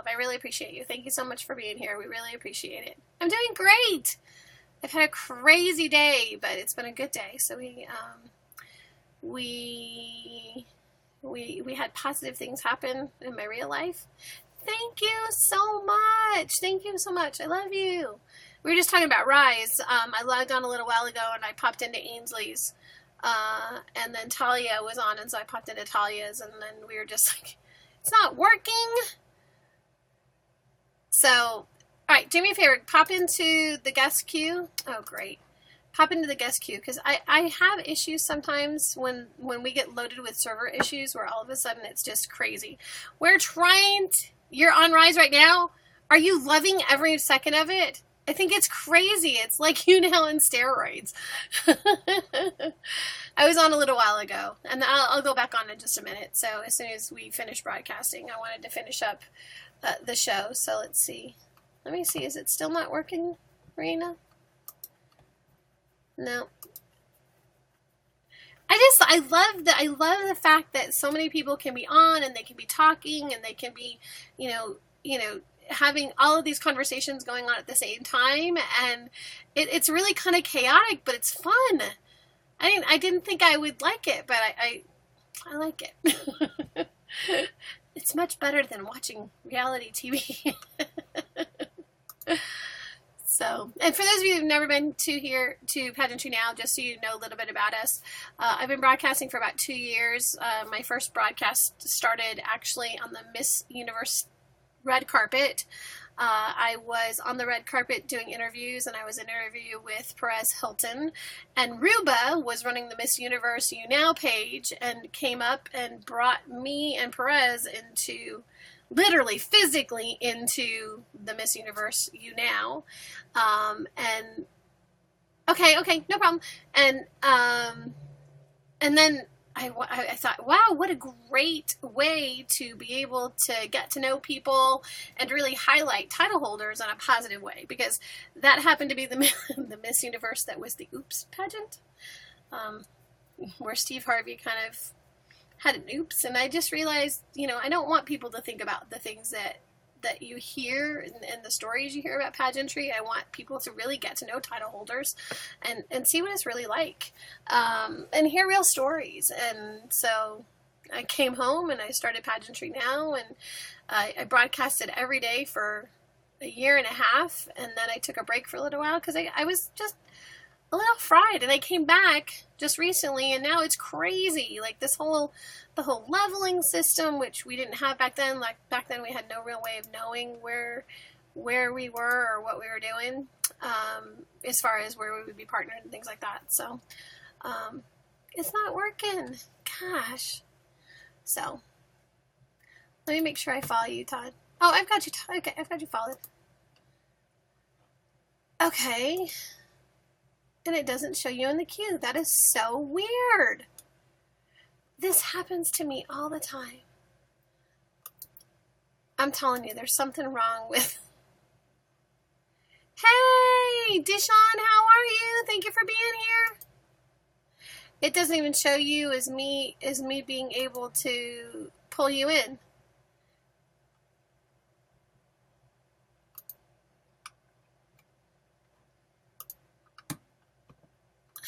I really appreciate you. Thank you so much for being here. We really appreciate it. I'm doing great. I've had a crazy day, but it's been a good day. So we had positive things happen in my real life. Thank you so much. I love you. We were just talking about Rise. I logged on a little while ago, and I popped into Ainsley's. And then Talia was on, and so I popped into Talia's, and then we were just like, it's not working. So, all right, do me a favor. Pop into the guest queue. Oh, great. Pop into the guest queue, because I have issues sometimes when we get loaded with server issues where all of a sudden it's just crazy. We're trying You're on Rise right now. Are you loving every second of it? I think it's crazy. It's like you now on steroids. I was on a little while ago, and I'll go back on in just a minute. So as soon as we finish broadcasting, I wanted to finish up the show. So let's see. Let me see. Is it still not working, Marina? No. I love the fact that so many people can be on and they can be talking and they can be, you know, having all of these conversations going on at the same time, and it's really kind of chaotic, but it's fun. I didn't think I would like it, but I like it. It's much better than watching reality TV. So, and for those of you who've never been to Pageantry Now, just so you know a little bit about us, I've been broadcasting for about 2 years. My first broadcast started actually on the Miss Universe red carpet. I was on the red carpet doing interviews, and I was in an interview with Perez Hilton, and Ruba was running the Miss Universe You Now page and came up and brought me and Perez into, literally physically into the Miss Universe You Now. And okay, no problem. And then I thought, wow, what a great way to be able to get to know people and really highlight title holders in a positive way, because that happened to be the Miss Universe that was the Oops pageant, where Steve Harvey kind of had an oops, and I just realized, you know, I don't want people to think about the things that you hear and the stories you hear about pageantry. I want people to really get to know title holders and see what it's really like, and hear real stories. And so I came home and I started Pageantry Now, and I broadcasted every day for a year and a half, and then I took a break for a little while because I was just a little fried, and I came back just recently, and now it's crazy. Like the whole leveling system, which we didn't have back then. Like back then, we had no real way of knowing where we were or what we were doing, as far as where we would be partnered and things like that. So it's not working. Gosh. So let me make sure I follow you, Todd. Oh, I've got you. Okay, I've got you followed. Okay. And it doesn't show you in the queue. That is so weird. This happens to me all the time. I'm telling you, there's something wrong with... Hey, Dishon, how are you? Thank you for being here. It doesn't even show you as me being able to pull you in.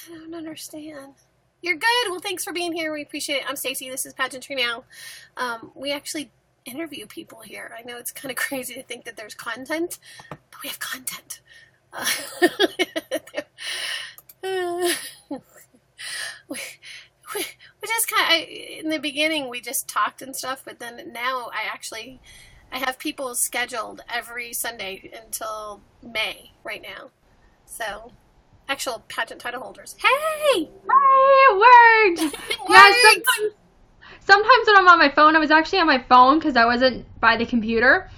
I don't understand. You're good. Well, thanks for being here. We appreciate it. I'm Stacy. This is Pageantry Now. We actually interview people here. I know it's kind of crazy to think that there's content, but we have content. We just in the beginning, we just talked and stuff, but then now I have people scheduled every Sunday until May right now. So... actual pageant title holders. Hey! It worked! Yeah, sometimes when I'm on my phone, I was actually on my phone because I wasn't by the computer.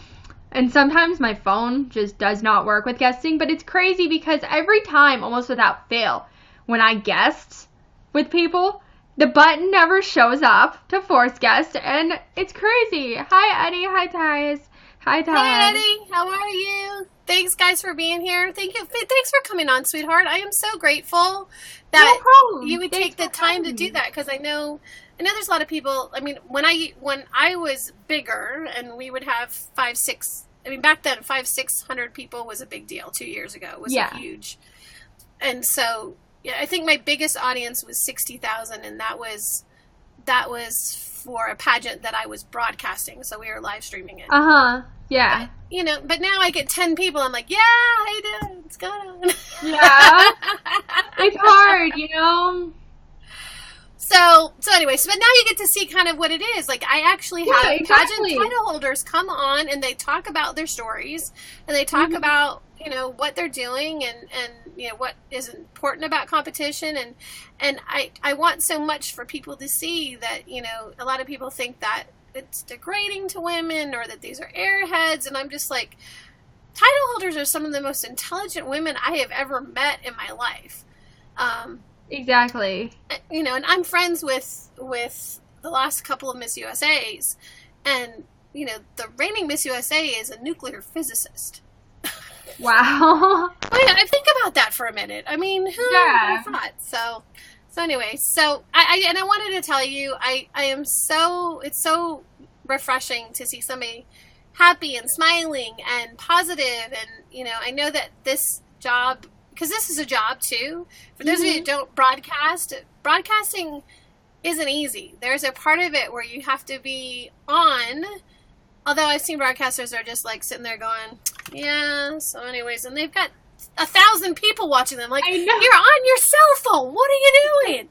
And sometimes my phone just does not work with guesting. But it's crazy because every time, almost without fail, when I guest with people, the button never shows up to force guest. And it's crazy. Hi, Eddie. Hi, Tyus. Hi, Ty. Hey, Eddie. How are you? Thanks, guys, for being here. Thank you. Thanks for coming on, sweetheart. I am so grateful that you would take the time to do that, because I know there's a lot of people. I mean, when I was bigger and we would have 500-600, I mean, back then 500-600 people was a big deal. 2 years ago it was huge. And so, yeah, I think my biggest audience was 60,000, and that was for a pageant that I was broadcasting. So we were live streaming it. Yeah. But now I get 10 people. I'm like, yeah, how you doing? What's going on? Yeah. It's hard, So anyway, but now you get to see kind of what it is. Like, I actually have pageant title holders come on, and they talk about their stories, and they talk about, what they're doing, and what is important about competition. And I want so much for people to see that, a lot of people think that it's degrading to women or that these are airheads. And I'm just like, title holders are some of the most intelligent women I have ever met in my life. Exactly. You know, and I'm friends with the last couple of Miss USAs, and you know, the reigning Miss USA is a nuclear physicist. Wow. I think about that for a minute. I mean, who would have thought? So anyway, so I wanted to tell you, I am so, it's so refreshing to see somebody happy and smiling and positive, and you know, I know that this job, because this is a job too. For those of you who don't broadcasting isn't easy. There's a part of it where you have to be on. Although I've seen broadcasters are just like sitting there going, yeah, so anyways, and they've got 1,000 people watching them. Like, you're on your cell phone. What are you doing?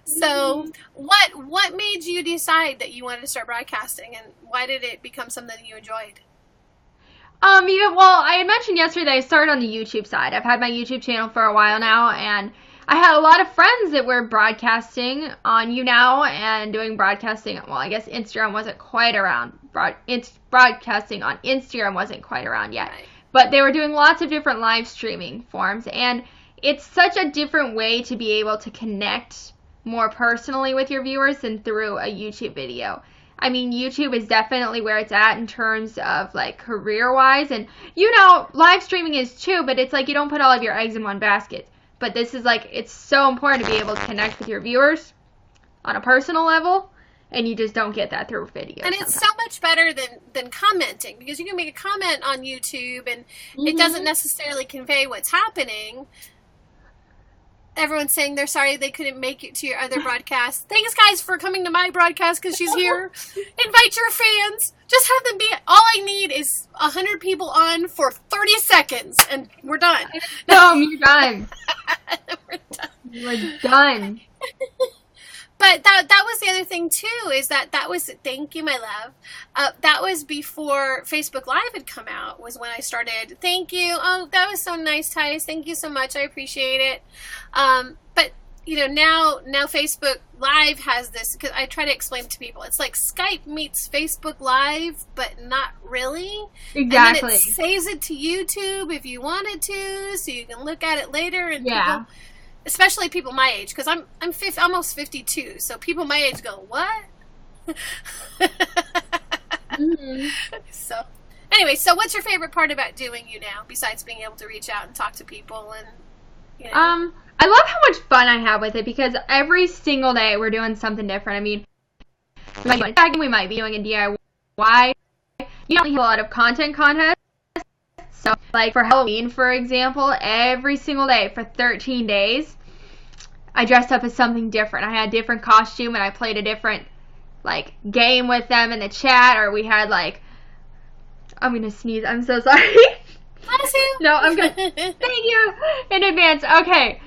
So what made you decide that you wanted to start broadcasting, and why did it become something that you enjoyed? Yeah, well, I had mentioned yesterday I started on the YouTube side. I've had my YouTube channel for a while now, and I had a lot of friends that were broadcasting on YouNow and doing broadcasting. Well, I guess Instagram wasn't quite around. Broadcasting on Instagram wasn't quite around yet. Right. But they were doing lots of different live streaming forms, and it's such a different way to be able to connect more personally with your viewers than through a YouTube video. I mean, YouTube is definitely where it's at in terms of, like, career-wise. And, you know, live streaming is too, but it's like you don't put all of your eggs in one basket. But this is, like, it's so important to be able to connect with your viewers on a personal level, and you just don't get that through video. And it's so much better than commenting, because you can make a comment on YouTube, and it doesn't necessarily convey what's happening. Everyone's saying they're sorry they couldn't make it to your other broadcast. Thanks, guys, for coming to my broadcast because she's here. Invite your fans. Just have them be. All I need is 100 people on for 30 seconds, and we're done. No, you're done. We're done. We're done. But that was the other thing too, is that was, thank you, my love. That was before Facebook Live had come out, was when I started. Thank you. Oh, that was so nice, Thais. Thank you so much. I appreciate it. But you know, now Facebook Live has this, because I try to explain to people, it's like Skype meets Facebook Live, but not really. Exactly. And then it saves it to YouTube if you wanted to, so you can look at it later. And people, especially people my age, because I'm almost 52, so people my age go, what? So anyway, so what's your favorite part about doing YouNow, besides being able to reach out and talk to people? And you know? I love how much fun I have with it, because every single day we're doing something different. I mean, we might be doing tagging, we might be doing a DIY. You don't have a lot of content contests. So, like for Halloween, for example, every single day for 13 days, I dressed up as something different. I had a different costume, and I played a different, like, game with them in the chat, or we had, like, I'm gonna sneeze. I'm so sorry. Bless you. No, I'm gonna, thank you in advance. Okay.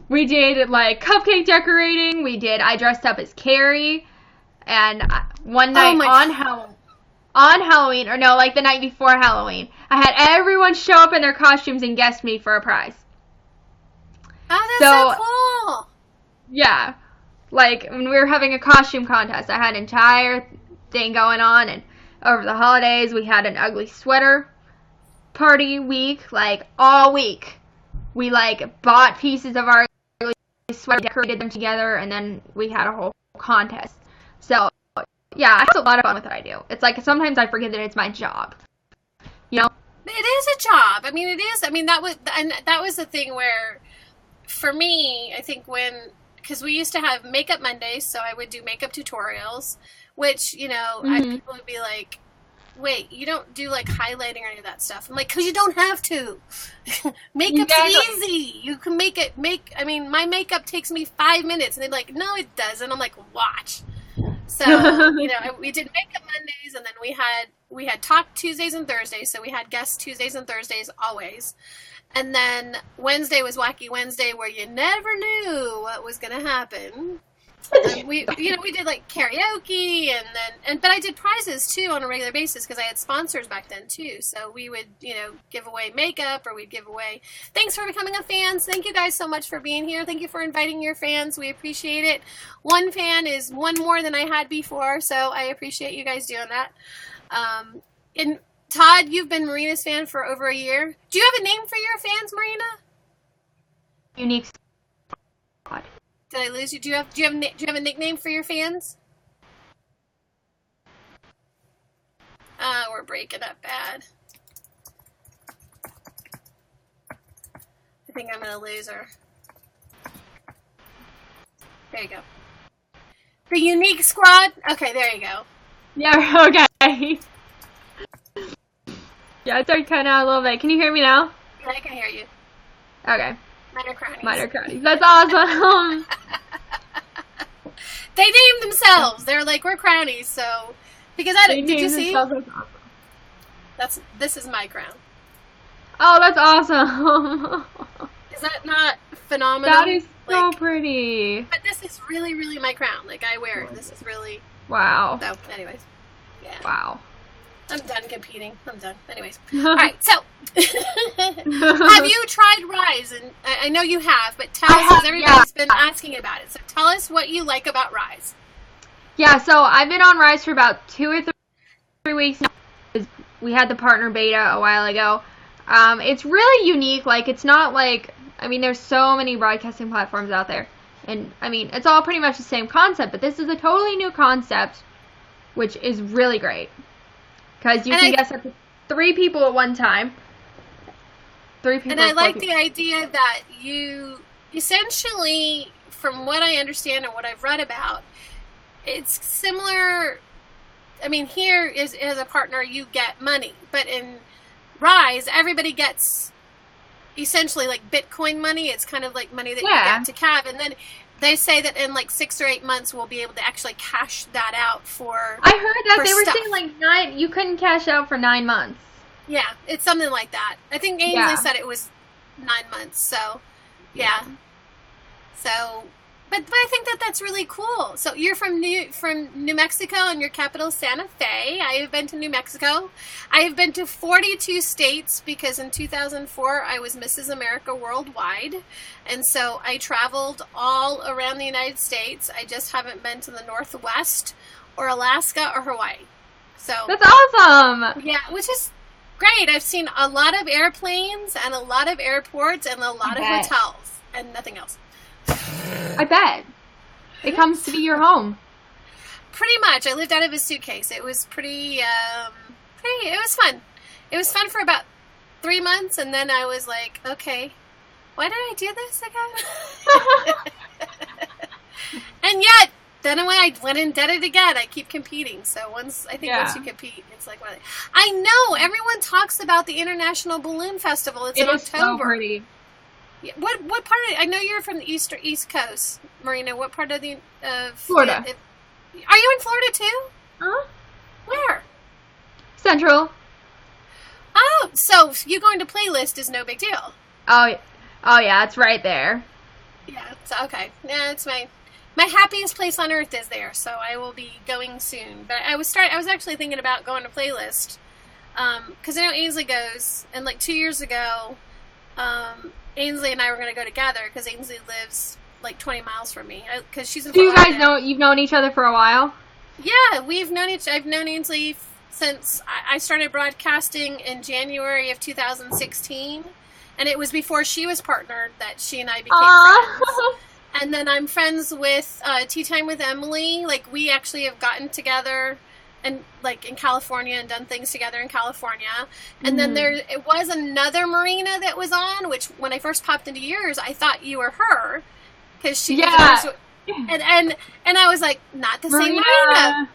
We did, like, cupcake decorating. I dressed up as Carrie. And one night on Halloween, or no, like the night before Halloween, I had everyone show up in their costumes and guess me for a prize. Oh, that's so cool. Yeah. Like, when we were having a costume contest, I had an entire thing going on, and over the holidays, we had an ugly sweater party week, like, all week. We, like, bought pieces of our ugly sweater, decorated them together, and then we had a whole contest. So, yeah, I have a lot of fun with what I do. It's like, sometimes I forget that it's my job. You know? It is a job. I mean, it is. I mean, that was the thing where, for me, I think because we used to have Makeup Mondays, so I would do makeup tutorials, which, you know, people would be like, wait, you don't do, like, highlighting or any of that stuff. I'm like, because you don't have to. Makeup's easy. You can I mean, my makeup takes me 5 minutes. And they're like, no, it doesn't. I'm like, watch. So, you know, we did Makeup Mondays, and then we had Talk Tuesdays and Thursdays. So we had guests Tuesdays and Thursdays always. And then Wednesday was Wacky Wednesday, where you never knew what was going to happen. We did like karaoke but I did prizes too on a regular basis because I had sponsors back then too. So we would, give away makeup, or we'd give away. Thanks for becoming a fan. Thank you guys so much for being here. Thank you for inviting your fans. We appreciate it. One fan is one more than I had before, so I appreciate you guys doing that. And Todd, you've been Marina's fan for over a year. Do you have a name for your fans, Marina? Unique Squad. Did I lose you? Do you have a nickname for your fans? We're breaking up bad. I think I'm gonna lose her. There you go. The Unique Squad? Okay, there you go. Yeah, okay. Yeah, I started cutting out a little bit. Can you hear me now? Yeah, I can hear you. Okay. Minor crownies. That's awesome. They named themselves. They're like, we're crownies, so because did you see? This is my crown. Oh, that's awesome. Is that not phenomenal? That is so pretty. But this is really, really my crown. Like, I wear it. This is really... Wow. So, anyways. Yeah. Wow. I'm done competing. I'm done. Anyways. All right, so... have you tried Rise? And I know you have, but tell us, because everybody's been asking about it. So tell us what you like about Rise. Yeah, so I've been on Rise for about 2 or 3 weeks now. We had the partner beta a while ago. It's really unique. Like, it's not like... I mean, there's so many broadcasting platforms out there. And, I mean, it's all pretty much the same concept. But this is a totally new concept, which is really great. Because you can guest up to 3 people at one time. 3 people. And I like the idea that you... Essentially, from what I understand and what I've read about, it's similar... I mean, here as a partner, you get money. But in Rise, everybody gets... essentially like Bitcoin money. It's kind of like money that you get to CAV, and then they say that in like 6 or 8 months we'll be able to actually cash that out for. I heard that they were saying like you couldn't cash out for 9 months. Yeah, it's something like that. I think Ainsley said it was 9 months. So yeah. So but I think that's really cool. So you're from New Mexico, and your capital Santa Fe. I have been to New Mexico. I have been to 42 states because in 2004 I was Mrs. America Worldwide, and so I traveled all around the United States. I just haven't been to the Northwest or Alaska or Hawaii. So that's awesome. Yeah, which is great. I've seen a lot of airplanes and a lot of airports and a lot of hotels and nothing else. I bet. It comes to be your home. Pretty much. I lived out of a suitcase. It was it was fun. It was fun for about 3 months, and then I was like, okay, why did I do this again? And yet, then when I went and did it again, I keep competing. So once you compete, it's like, well, I know everyone talks about the International Balloon Festival. It's in October. So pretty. Yeah. What part of I know you're from the East Coast, Marina. What part of Florida? Are you in Florida too? Huh? Where? Central. Oh, so you going to Playlist is no big deal. Oh yeah, it's right there. Yeah, it's okay. Yeah, it's my happiest place on earth is there, so I will be going soon. But I was actually thinking about going to Playlist, because I know Ainsley goes, and like 2 years ago, Ainsley and I were going to go together because Ainsley lives like 20 miles from me. Because she's in Florida. Do you guys you've known each other for a while? Yeah, I've known Ainsley since I started broadcasting in January of 2016. And it was before she was partnered that she and I became friends. And then I'm friends with Tea Time with Emily. Like, we actually have gotten together and like in California and done things together in California. And then it was another Marina that was on, which when I first popped into yours, I thought you were her because she was and I was like, not the same Marina.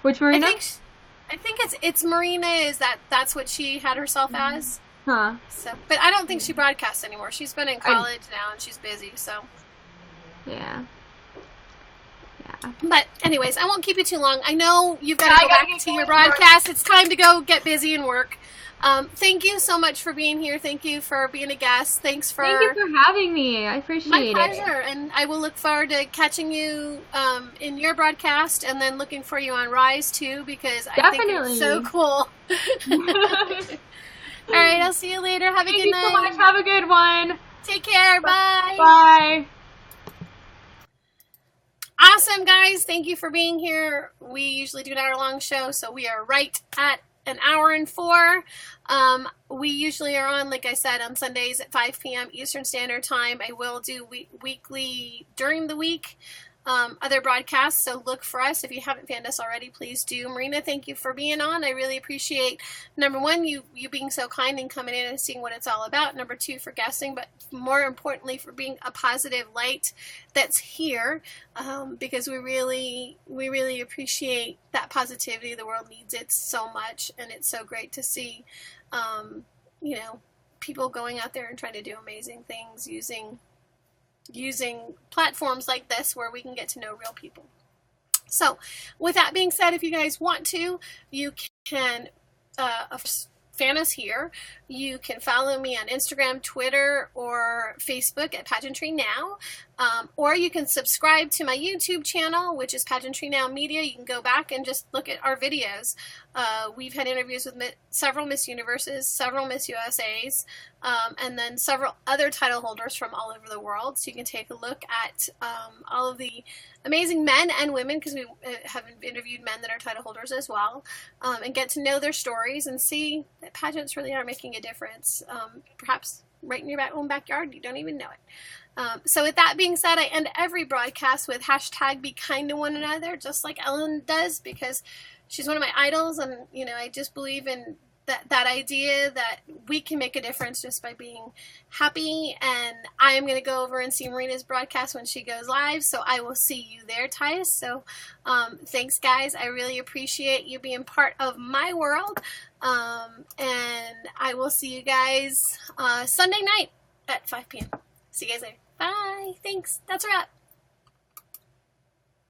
Which Marina? I think it's Marina. That's what she had herself as. Huh. So, but I don't think she broadcasts anymore. She's been in college now and she's busy. So. Yeah. But anyways, I won't keep you too long. I know you've got to go back to your broadcast. It's time to go get busy and work. Thank you so much for being here. Thank you for being a guest. Thank you for having me. I appreciate it. My pleasure. And I will look forward to catching you in your broadcast, and then looking for you on Rise too, because I think it's so cool. All right, I'll see you later. Have a good night. Thank you so much. Have a good one. Take care. Bye. Bye. Awesome, guys. Thank you for being here. We usually do an hour-long show, so we are right at an hour and 4. We usually are on, like I said, on Sundays at 5 p.m. Eastern Standard Time. I will do weekly during the week other broadcasts, so look for us. If you haven't found us already, please do. Marina, thank you for being on. I really appreciate, number one, you being so kind and coming in and seeing what it's all about. Number 2, for guesting, but more importantly, for being a positive light that's here, because we really appreciate that positivity. The world needs it so much, and it's so great to see, people going out there and trying to do amazing things using platforms like this where we can get to know real people. So with that being said, if you guys want to, you can fan us here. You can follow me on Instagram, Twitter, or Facebook at PageantryNOW. Or you can subscribe to my YouTube channel, which is PageantryNOW Media. You can go back and just look at our videos. We've had interviews with several Miss Universes, several Miss USAs, and then several other title holders from all over the world. So you can take a look at all of the amazing men and women, because we have interviewed men that are title holders as well, and get to know their stories and see that pageants really are making a difference, perhaps right in your own backyard. You don't even know it. So with that being said, I end every broadcast with hashtag be kind to one another, just like Ellen does, because she's one of my idols, and I just believe in that idea that we can make a difference just by being happy. And I am going to go over and see Marina's broadcast when she goes live, so I will see you there, Tias. So thanks, guys. I really appreciate you being part of my world, and I will see you guys Sunday night at 5 p.m. See you guys later. Bye. Thanks. That's a wrap.